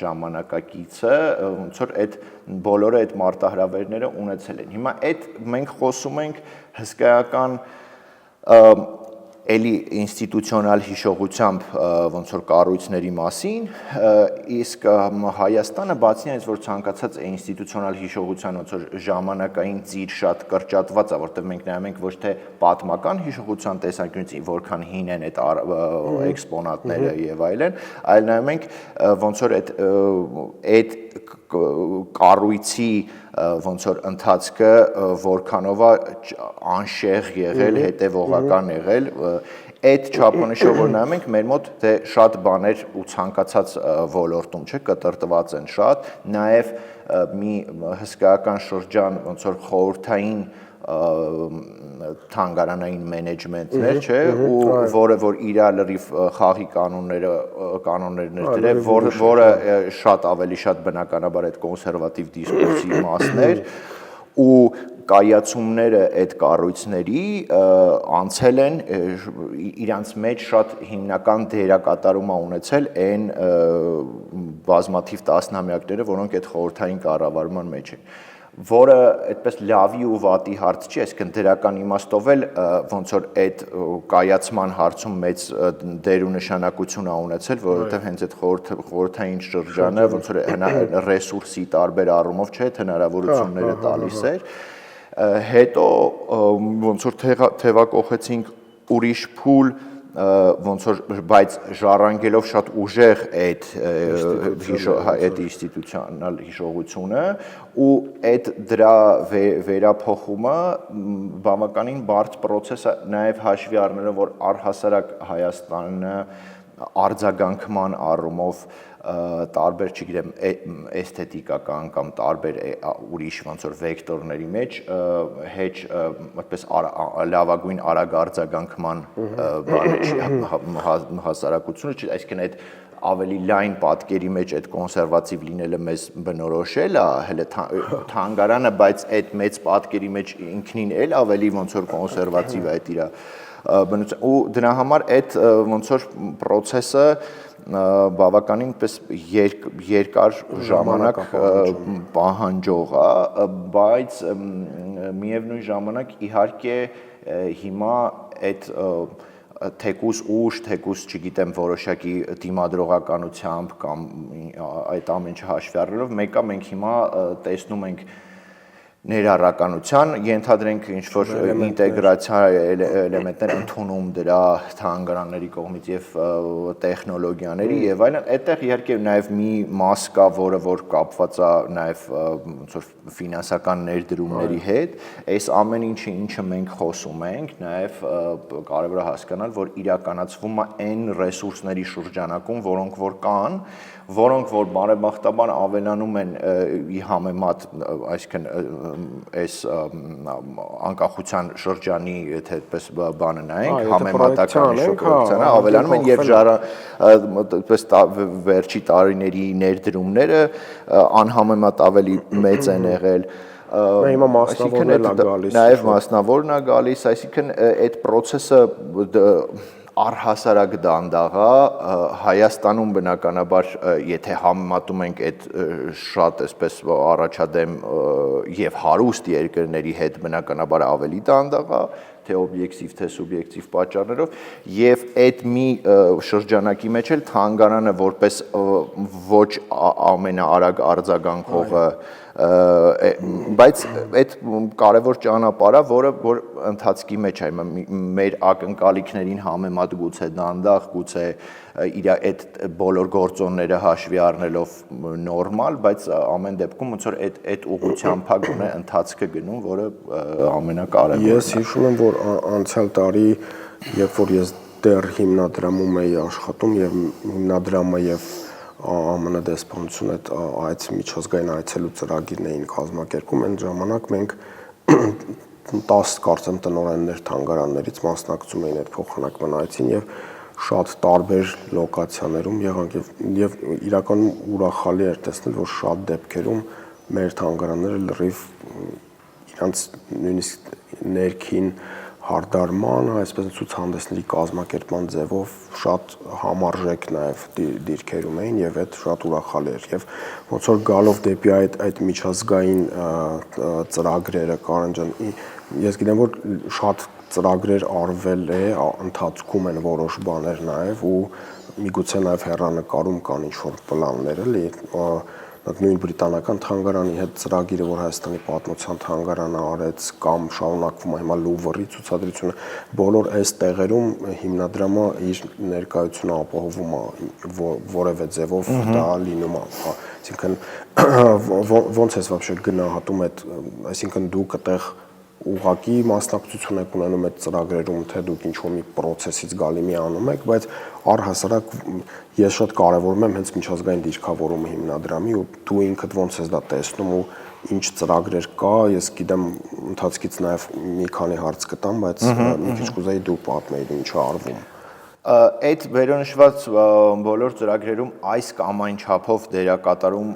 ժամանակակիցը ոնց որ այդ բոլորը այդ մարտահրավերները ունեցել են։ Հիմա այդ մենք խոսում ենք հսկայական էլի ինստիտուցիոնալ հիշողությամբ ոնց որ կառույցների մասին, իսկ Հայաստանը բացի այնից, որ ցանկացած ինստիտուցիոնալ հիշողության ոնց որ ժամանակային ծիր շատ կրճատված է, որտեղ մենք նայում ենք ոչ թե պատմական հիշողության տեսանկյունից որքան հին են այդ էքսպոնատները եւ այլն, այլ նայում ենք ոնց որ այդ կառույցի ոնց որ ընթացքը որքանով է անշեղ եղել, հետևողական եղել, այդ չափանիշով որ նայում ենք մեր մոտ դե շատ բաներ ու ցանկացած ոլորտում չէ կտրտված են շատ, նաև մի հսկայական շրջան ոնց որ խորհրդային թանգարանային մենեջմենտներ, չէ, ու որը որ իր լրիվ խաղի կանոններներ դրել, որը շատ ավելի շատ բնականաբար այդ կոնսերվատիվ դիսկուրսի մասներ ու կայացումները այդ կառույցների անցել են իրանց մեջ շատ հիմնական դերակատարում ունեցել այն բազմաթիվ տասնամյակները, որոնք այդ խորհրդային կառավարման մեջ են, որը այդպես լավի ու վատի հարց չի, այսինքն դրական իմաստով էլ ոնց որ այդ կայացման հարցում մեծ դեր ու նշանակություն է ունեցել, որովհետև հենց այդ խորհրդային շրջանը ոնց որ ռեսուրսի տարբեր առումով չէ, հնարավորությունները տալիս էր, հետո ոնց որ թևակողեցինք ուրիշ փուլ ոնց որ բայց ժառանգելով շատ ուժեղ այդ ինստիտուցիոնալ հիշողությունը ու այդ դրա վերափոխումը բավականին բարդ process է նաև հաշվի առնելով որ առհասարակ Հայաստանը արձագանքման առումով տարբեր, չգիտեմ, էսթետիկական կամ տարբեր ուրիշ ոնց որ վեկտորների մեջ հեչ այդպես լավագույն արագ արձագանքման հասարակությունը, այսինքն այդ ավելի լայն պատկերի մեջ այդ կոնսերվատիվ լինելը մեզ բնորոշել է, հələ թանգարանը, բայց այդ մեծ պատկերի մեջ ինքնին էլ ավելի ոնց որ կոնսերվատիվ է այդ իր բնություն ու դրա համար այդ ոնց որ process-ը բավականին պես երկար ժամանակ պահանջող է, բայց միևնույն ժամանակ իհարկե հիմա այդ թեկուզ ուժ, թեկուզ, չգիտեմ, որոշակի դիմադրողականությամբ կամ այդ ամեն ինչը հաշվի առնելով, մեկը մենք հիմա տեսնում ենք ներառականության, ենթադրենք ինչ-որ ինտեգրացիա էլեմենտներ ընդունում դրա թանգարանների կողմից եւ տեխնոլոգիաների եւ այլն, այդտեղ իհարկե նաեւ մի մաս կա, որը որ կապված է նաեւ ոնց որ ֆինանսական ներդրումների հետ, այս ամեն ինչը մենք խոսում ենք, նաեւ կարեւոր է հասկանալ, որ իրականացվում է այն ռեսուրսների շրջանակում, որոնք որ կան, որոնք որ բարեբախտաբար ավելանում են ի համեմատ, այսինքն այս անկախության շրջանի, եթե այդպես բանը նայենք, համեմատական շոկացանը ավելանում են եւ այդպես վերջի տարիների ներդրումները անհամեմատ ավելի մեծ են եղել հիմա մասնավորն է գալիս նաեւ մասնավորն է գալիս, այսինքն այդ process-ը առհասարակ դանդաղ է Հայաստանում բնականաբար եթե համեմատում ենք այդ շատ այսպես առաջադեմ եւ հարուստ երկրների հետ բնականաբար ավելի դանդաղ է թե օբյեկտիվ թե սուբյեկտիվ պատճառներով եւ այդ մի շրջանակի մեջ էլ թանգարանը որպես ոչ ամենաարագ արձագանքողը բայց այդ կարևոր ճանապարհը, որ ընթացքի մեջ է, մեր ակնկալիքներին համեմատ գուցե դանդաղ, գուցե իր այդ բոլոր գործոնները հաշվի առնելով նորմալ, բայց ամեն դեպքում ոնց որ այդ ուղղությամբ է գոնե ընթացքը գնում, որը ամենակարևորն է։ Ես հիշում եմ, որ անցյալ տարի, երբ որ ես դեռ հիմնադրամում էի աշխատում եւ հիմնադրամը եւ ԱՄՆ դեսպանությունը այդ միջազգային այցելու ծրագիրն էին կազմակերպում, այն ժամանակ մենք 10 կարծեմ տնօրեններ թանգարաններից մասնակցում էին այդ փոխանակման այցին եւ շատ տարբեր լոկացիաներում եղանք եւ իրականում ուրախալի էր տեսնել, որ շատ դեպքերում մեր թանգարանները լրիվ իրանց նույնիսկ ներքին հարդարման, այսպես ցուցահանդեսների կազմակերպման ձևով շատ համարժեք նաև դիրքերում էին եւ այդ շատ ուրախալի էր եւ ոնց որ գալով դեպի այդ միջազգային ծրագրերը Կարեն ջան, ես գիտեմ որ շատ ծրագրեր արվել է, ընթացքում են որոշ բաներ նաև ու միգուցե նաև հեռանկարում կան ինչ-որ պլաններ էլի, նույն բրիտանական թանգարանի հետ ծրագիրը, որ Հայաստանի պատմության թանգարանը արեց, կամ շարունակվում է հիմա Լուվրի ցուցադրությունը, բոլոր այս տեղերում հիմնադրամը իր ներկայությունը ապահովում է որևէ ձևով դա լինում է, այսինքն ոնց է вообще գնահատում այդ, այսինքն դուք այդտեղ ուղղակի մասնակցություն եք ունենում այդ ծրագրերում, թե դուք ինչ-որ մի process-ից գալի մի անում եք, բայց առհասարակ ես շատ կարևորում եմ հենց միջազգային դիրքավորումը հիմնադրամի ու դու ինքդ ոնց ես դա տեսնում ու ինչ ծրագրեր կա, ես գիտեմ ընթացքից նաև մի քանի հարց կտամ, բայց մի քիչ կուզեի դու պատմեիր ինչ է արվում։ Այդ վերոնշված բոլոր ծրագրերում այս կամ այն չափով դերակատարում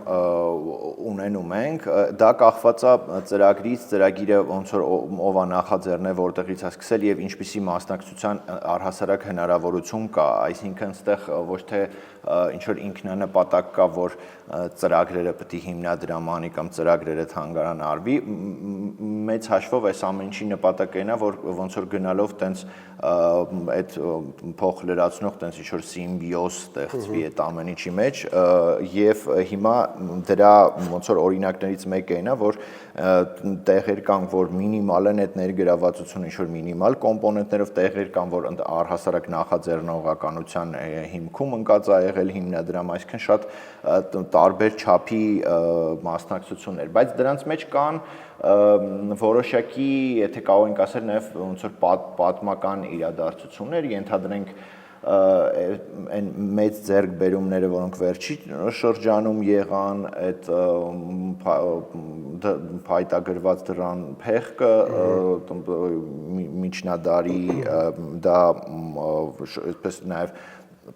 ունենում ենք, դա կախված է ծրագրից, ծրագիրը ոնց որ ով է նախաձեռնել, որտեղից է սկսել եւ ինչպիսի մասնակցության առհասարակ հնարավորություն կա, այսինքն այստեղ ոչ թե ինչ որ ինքնանպատակ կա, որ ծրագրերը պետք է հիմնադրամ անի կամ ծրագրերը թանգարան արվի, մեծ հաշվով այս ամեն ինչի նպատակը այն է, որ ոնց որ գնալով տենց այդ փոխ լրացնող տենց ինչ որ սիմբիոզ ստեղծվի այդ ամեն ինչի մեջ եւ հիմա դրա ոնց որ օրինակներից մեկը այն է, որ տեղեր կան, որ մինիմալ են այդ ներգրավվածությունը ինչ որ մինիմալ կոմպոնենտներով, տեղեր կան, որ առհասարակ նախաձեռնողականության հիմքում ընկած է եղել հիմնադրամ, այսինքն շատ տարբեր չափի մասնակցություններ, բայց դրանց մեջ կան որոշակի, եթե կարող ենք ասել, նաև ոնց որ պատմական իրադարձություններ, ենթադրենք այն մեծ ձեռքբերումները, որոնք վերջի շրջանում եղան, այդ փայտագրված դրան փեղկը միջնադարի դա այսպես նաև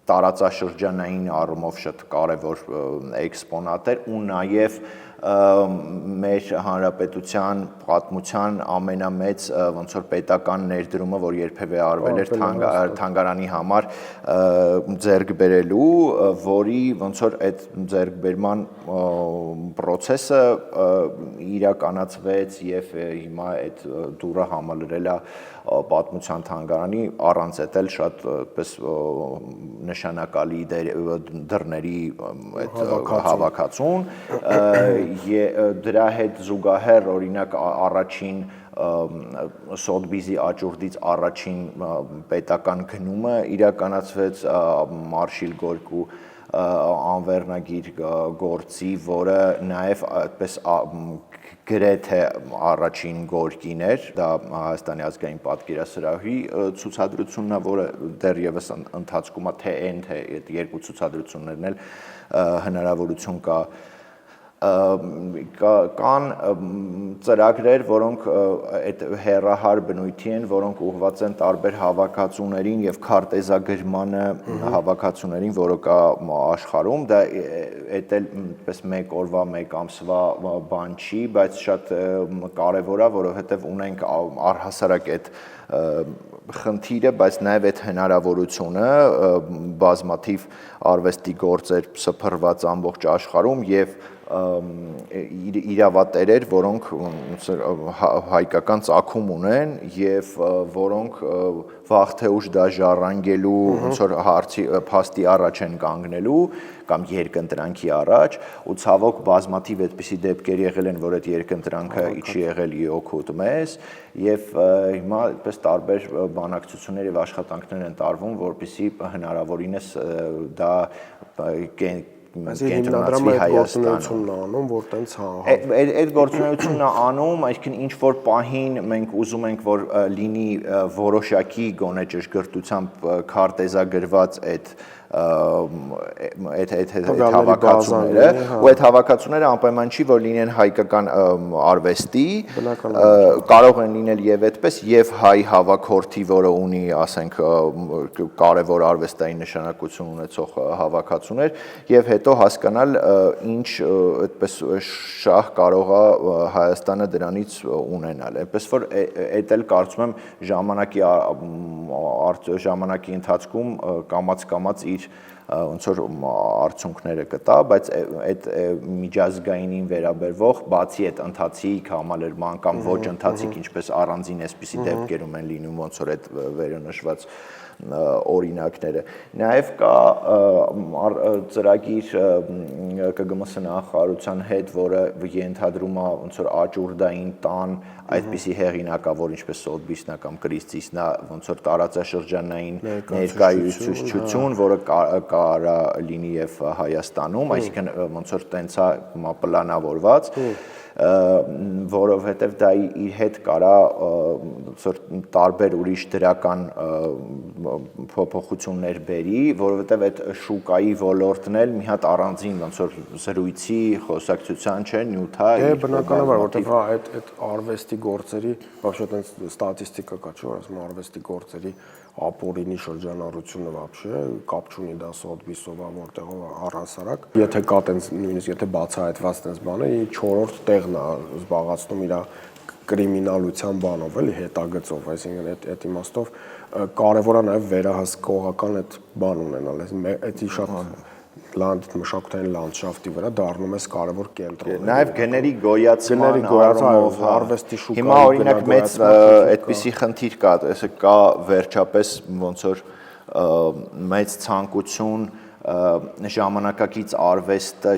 տարածաշրջանային առումով շատ կարևոր էքսպոնատ էր ու նաև մեր հանրապետության պատմության ամենամեծ ոնց որ պետական ներդրումը, որ երբևէ արվել էր թանգարանի համար ձեռք բերելու, որի ոնց որ այդ ձեռքբերման process-ը իրականացվեց եւ հիմա այդ դուրը համալրել է պատմության թանգարանի առանց էլ շատ այդպես նշանակալի դռների այդ հավաքածուն դրա հետ զուգահեռ օրինակ առաջին Սոթբիզի աճուրդից առաջին պետական գնումը իրականացվեց Մարշիլ Գորկու անվերնագիր գործի, որը նաև այդպես գրեթե առաջին Գորկին էր, դա Հայաստանի ազգային պատկերասրահի ցուցադրությունն է, որը դեռևս ընթացքում է, թե այն, թե այդ երկու ցուցադրություններն էլ հնարավորություն կա կան ծրագրեր, որոնք այդ հեռահար բնույթի են, որոնք ուղղված են տարբեր հավաքածուներին եւ քարտեզագրմանը հավաքածուներին, որը կա աշխարհում, դա այդ էլ պես մեկ օրվա, մեկ ամսվա բան չի, բայց շատ կարեւոր է, որովհետեւ ունենք առհասարակ այդ խնդիրը, բայց նաև այդ հնարավորությունը բազմաթիվ արվեստի գործեր սփռված ամբողջ աշխարհում եւ իրավատերեր, որոնք հայկական ծագում ունեն եւ որոնք վաղ թե ուշ դա ժառանգելու ոնց որ հարցի փաստի առաջ են կանգնելու կամ երկընտրանքի առաջ ու ցավոք բազմաթիվ այդպիսի դեպքեր եղել են, որ այդ երկընտրանքը իջի եղել օգուտ մեզ եւ հիմա այդպես տարբեր բանակցություններ եւ աշխատանքներ են տարվում, որպեսզի հնարավորինս դա հիմնադրամը այդ գործունեությունն է անում, որ տենց այդ գործունեությունն է անում, այսինքն ինչ որ պահին մենք ուզում ենք, որ լինի որոշակի գոնե ճշգրտությամբ քարտեզագրված այդ հավաքածուները, ու այդ հավաքածուները անպայման չի, որ լինեն հայկական արվեստի, կարող են լինել եւ այդպես, եւ հայ հավաքորդի, որը ունի, ասենք, կարևոր արվեստային նշանակություն ունեցող հավաքածուներ, եւ հետո հասկանալ ինչ այդպես շահ կարող է Հայաստանը դրանից ունենալ, այնպես որ այդ էլ կարծում եմ ժամանակի ընթացքում կամաց իր իր ոնց որ արդյունքները կտա, բայց այդ միջազգայինին վերաբերվող բացի այդ ընթացիկ համալրման կամ ոչ ընթացիկ ինչպես առանձին այսպիսի դեպքերում են լինում ոնց որ այդ վերոնշված օրինակները նաև կա ծրագիր ԿԳՄՍ նախարարության հետ, որը ենթադրում է ոնց որ աճուրդային տան այդպիսի հեղինակավոր ինչպես Սոթբիսնա կամ Կրիստիսնա ոնց որ տարածաշրջանային ներկայացություն, որը կարա լինի եւ Հայաստանում, այսինքն ոնց որ տենց է պլանավորված, որովհետև դա իր հետ կարա ոնց որ տարբեր ուրիշ դրական փոփոխություններ բերի, որովհետև այդ շուկայի ոլորտն էլ մի հատ առանձին ոնց որ զրույցի խոսակցության չէ, նյութա։ Դե բնականաբար, որտեղ այդ արվեստի գործերի, вообще տենց ստատիստիկա կա, չէ՞, ասում արվեստի գործերի ապօրինի շրջանառությունը вообще կապ չունի դա Սոթբիսով, որտեղով առհասարակ։ Եթե կա տենց նույնիսկ եթե բացահայտված տենց բաներ, 4-րդ տեղն է զբաղացնում իր կրիմինալության բանով, էլի հետագծով, այսինքն այդ իմաստով կարևոր է նաև վերահսկողական այդ բան ունենալ, այսինքն շատ մշակութային լանդշաֆտի վրա դառնում է կարևոր կենտրոն։ Նաև գների գոյացման առումով արվեստի շուկայի հիմա օրինակ մեծ այդպիսի խնդիր կա, այսը կա վերջապես ոնց որ մեծ ցանկություն ժամանակակից արվեստը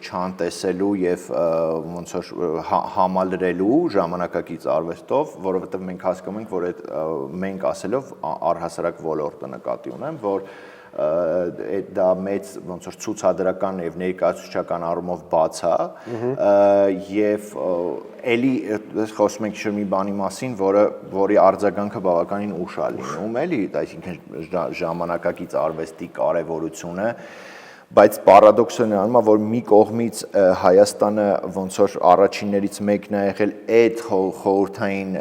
չանտեսելու եւ ոնց որ համալրելու ժամանակակից արվեստով, որովհետեւ մենք հասկանում ենք, որ այդ մենք ասելով առհասարակ ոլորտը նկատի ունեմ, որ դա մեծ ոնց որ ցուցադրական եւ ներկայացուցչական առումով բաց է եւ էլի խոսում ենք մի բանի մասին, որի արձագանքը բավականին ուշ է լինում, էլի, այսինքն ժամանակակից արվեստի կարեւորությունը, բայց պարադոքսը նրանում է, որ մի կողմից Հայաստանը ոնց որ առաջիններից մեկն է եղել այդ խորհրդային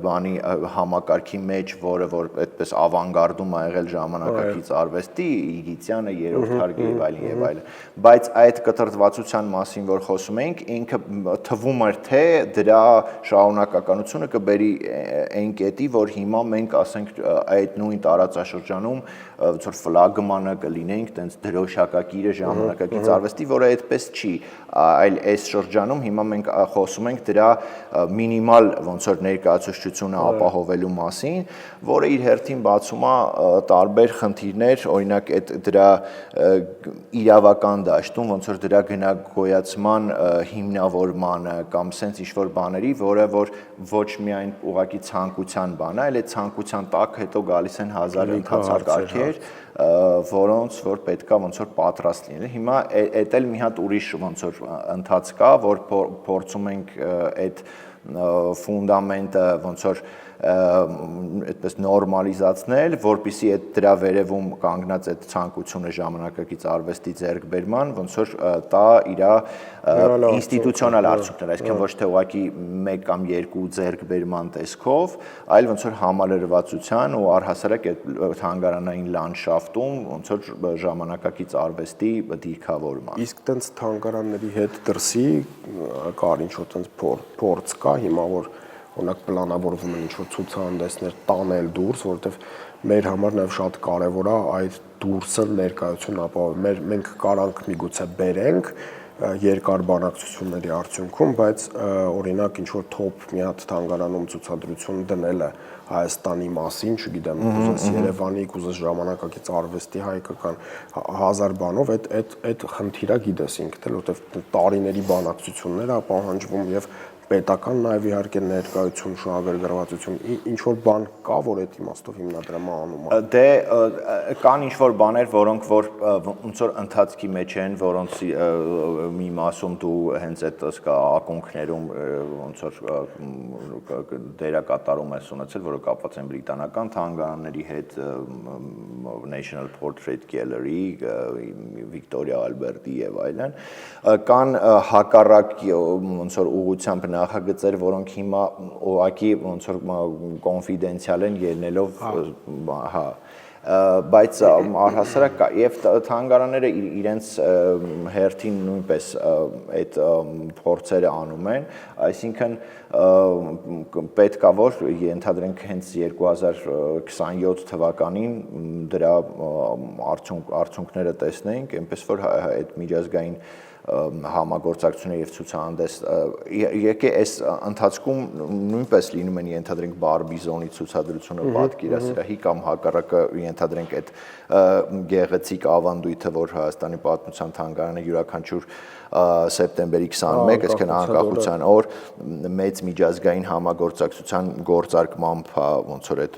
բանի համակարգի մեջ, որը որ այդպես ավանգարդում է եղել ժամանակակից արվեստի, Իգիթյանը, երրորդ հարկը եւ այլն, բայց այդ կտրտվածության մասին, որ խոսում ենք, ինքը թվում էր, թե դրա շարունակականությունը կբերի այն կետի, որ հիմա մենք ասենք այդ նույն տարածաշրջանում ոնց որ ֆլագմանը կլինենք, տենց դրոշակակիրը ժամանակակից արվեստի, որը այդպես չի, այլ այս շրջանում հիմա մենք խոսում ենք դրա մինիմալ ոնց որ ներկայացուցչությունը ապահովելու մասին, որը իր հերթին բացում է տարբեր խնդիրներ, օրինակ այդ դրա իրավական դաշտում ոնց որ դրա գնագոյացման հիմնավորմանը կամ սենց ինչ-որ բաների, որը որ ոչ միայն ուղղակի ցանկության բան է, այլ այդ ցանկության տակ հետո գալիս են հազար ընթացակարգեր, որոնց որ պետքա ոնց որ պատրաստ լինել։ Հիմա այդ էլ մի հատ ուրիշ ոնց որ ընթաց կա, որ փորձում ենք այդ ֆունդամենտը ոնց որ այդպես նորմալիզացնել, որպեսզի այդ դրա վերևում կանգնած այդ ցանկությունը ժամանակակից արվեստի ձեռքբերման ոնց որ տա իր ինստիտուցիոնալ արդյունքներ, այսինքն ոչ թե ուղղակի 1 կամ 2 ձեռքբերման տեսքով, այլ ոնց որ համալրվածության ու առհասարակ այդ թանգարանային լանդշաֆտում ոնց որ ժամանակակից արվեստի դիրքավորման։ Իսկ տենց թանգարանների հետ դրսի կար ինչ-որ տենց փորձ կա հիմա, որ օրինակ պլանավորվում են ինչ-որ ցուցահանդեսներ տանել դուրս, որովհետև մեր համար նաև շատ կարևոր է այդ դուրսը ներկայություն ապահովել։ Մենք կարանք միգուցե բերենք երկար բանակցությունների արդյունքում, բայց օրինակ ինչ-որ top մի հատ թանգարանում ցուցադրություն դնելը Հայաստանի մասին, չգիտեմ, կուզես Երևանի, կուզես ժամանակակից արվեստի հայկական 1000 բանով, այդ խնդիրը գիտես ինքդ էլ, որովհետև տարիների բանակցություններ է պահանջվում եւ պետական նաև իհարկե ներկայություն, շահագրգռվածություն, ինչ որ բան կա, որ այդ իմաստով հիմնադրամը անում է։ Դե կան ինչ որ բաներ, որոնք որ ոնց որ ընթացքի մեջ են, որոնց մի մասում դու հենց այդ ակունքներում ոնց որ դերակատարում ես ունեցել, որը կապված են բրիտանական թանգարանների հետ, National Portrait Gallery, Victoria Alberti եւ այլն, կան հակառակ ոնց որ ուղղությամբ նախագծեր, որոնք հիմա ուղղակի ոնց որ կոնֆիդենցիալ են ելնելով, հա, բայց առհասարակ եւ թանգարանները իրենց հերթին նույնպես այդ փորձերը անում են, այսինքն պետք է որ ենթադրենք հենց 2027 թվականին դրա արդյունքները տեսնենք, այնպես որ այդ միջազգային համագործակցությունը եւ ցուցահանդես եկե այս ընթացքում նույնպես լինում են ենթադրենք Բարբիզոնի ցուցադրությունը պատկերասրահի կամ հակառակը ենթադրենք այդ գեղեցիկ ավանդույթը որ Հայաստանի պատմության թանգարանը յուրաքանչյուր սեպտեմբերի 21, այսինքն անկախության օր մեծ միջազգային համագործակցության գործարկմամբ ոնց որ այդ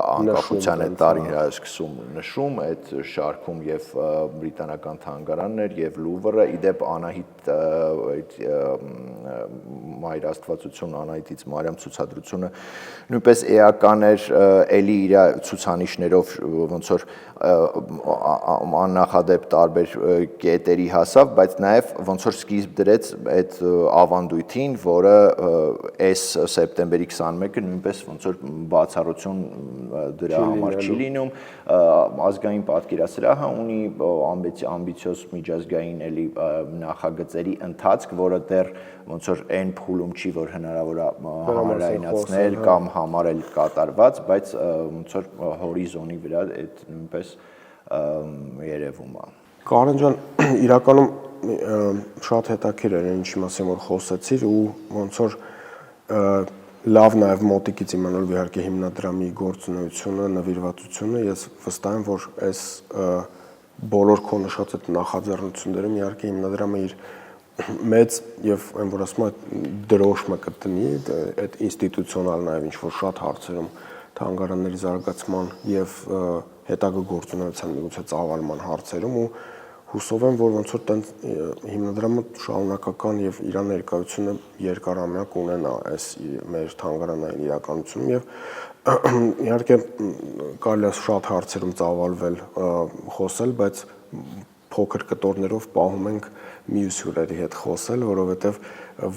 անկախության այդ տարին սկսում նշում այդ շարքում եւ բրիտանական թանգարաններ եւ Լուվրը իդեպ Անահիտ Մայր Աստվածություն Անահիտից Մարիամ ցուցադրությունը նույնպես էական էր էլի իր ցուցանիշներով ոնց որ աննախադեպ տարբեր կետերի հասավ, բայց նաև ոնց որ սկիզբ դրեց այդ ավանդույթին, որը այս սեպտեմբերի 21-ը նույնպես ոնց որ բացառություն դրա համար չի լինում, ազգային պատկերասրահը ունի ամբիցիոզ միջազգային էլի նախագծերի ընթացք, որը դեռ ոնց որ այն փուլում չի, որ հնարավոր է համալայնացնել կամ համարել կատարված, բայց ոնց որ հորիզոնի վրա այդ նույնպես երևում է։ Կարեն ջան, իրականում շատ հետաքրքիր էր ինչի մասին որ խոսեցիր ու ոնց որ լավ նաև մոտիկից իմանալ իհարկե հիմնադրամի գործունեությունը, նվիրվածությունը, ես վստահ եմ, որ այս բոլոր քո նշած այդ նախաձեռնություններում իհարկե հիմնադրամը իր մեծ եւ այն որ ասում եմ դրոշը կտնի այդ ինստիտուցիոնալ նաև ինչ որ շատ հարցերում թանգարանների զարգացման եւ հետագա գործունեության միգուցե ծավալման հարցերում ու հուսով եմ որ ոնց որ տենց հիմնադրամը շարունակական եւ իր ներկայությունը երկարամյա կունենա այս մեր թանգարանային իրականությունում եւ իհարկե կարելի է շատ հարցերում ծավալվել խոսել, բայց փոքր կտորներով պահում ենք մյուս հյուրերի հետ խոսել, որովհետև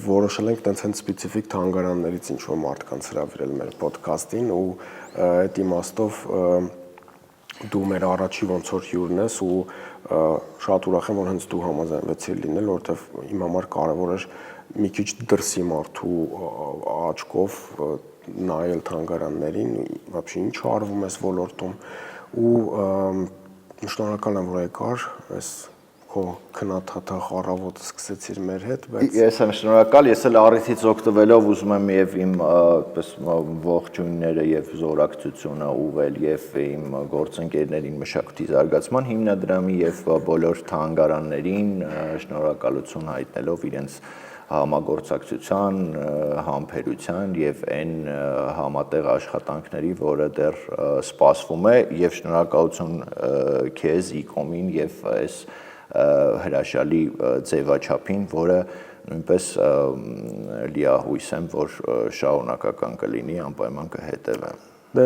որոշել ենք տենց հենց սպეციფიկ թանգարաններից ինչ որ մարդկանց հրավիրել մեր ոդքասթին ու այդ իմաստով դու մեր առաջի ոնց որ հյուրն ես ու շատ ուրախ եմ որ հենց դու համաձայնվեցիր լինել, որովհետև իմ համար կարևոր էր մի քիչ դրսի մարդու աչքով նայել թանգարաններին, вообще ինչ արվում է այս ոլորտում ու շնորհակալ եմ որ եկար այս քո քնաթաթախ առավոտը սկսեցիր մեր հետ, բայց ես եմ շնորհակալ, ես էլ առիթից օգտվելով ուզում եմ եւ իմ պես ողջույնները եւ զորակցությունը ուղղել եւ իմ գործընկերներին մշակույթի զարգացման հիմնադրամի եւ բոլոր թանգարաններին շնորհակալություն հայտնելով իրենց համագործակցության, համբերության եւ այն համատեղ աշխատանքների, որը դեռ սպասվում է եւ շնորհակալություն քեզ Իկոմին եւ այս հրաշալի ձևաչափին, որը նույնպես լիահույս եմ, որ շարունակական կլինի, անպայման կհետևեմ։ Դե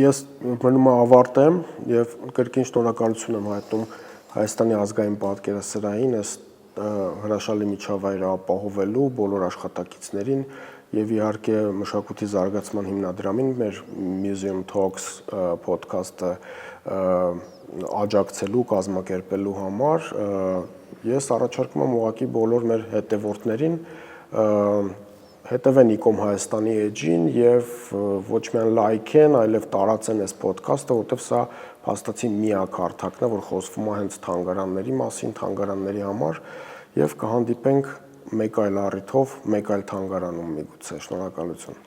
ես մնում ավարտեմ եւ կրկին շնորհակալություն եմ հայտնում Հայաստանի ազգային պատկերասրահին այս հրաշալի միջավայրը ապահովելու բոլոր աշխատակիցներին եւ իհարկե մշակույթի զարգացման հիմնադրամին մեր Museum Talks podcast-ը աջակցելու, կազմակերպելու համար ես առաջարկում եմ ուղղակի բոլոր մեր հետևորդներին հետևեն Իկոմ Հայաստանի էջին եւ ոչ միայն լայքեն, այլև տարածեն այս ոդքասթը, որովհետեւ սա փաստացի միակ հարթակն է, որ խոսվում է հենց թանգարանների մասին, թանգարանների համար եւ կհանդիպենք մեկ այլ առիթով, մեկ այլ թանգարանում միգուցե։ Շնորհակալություն։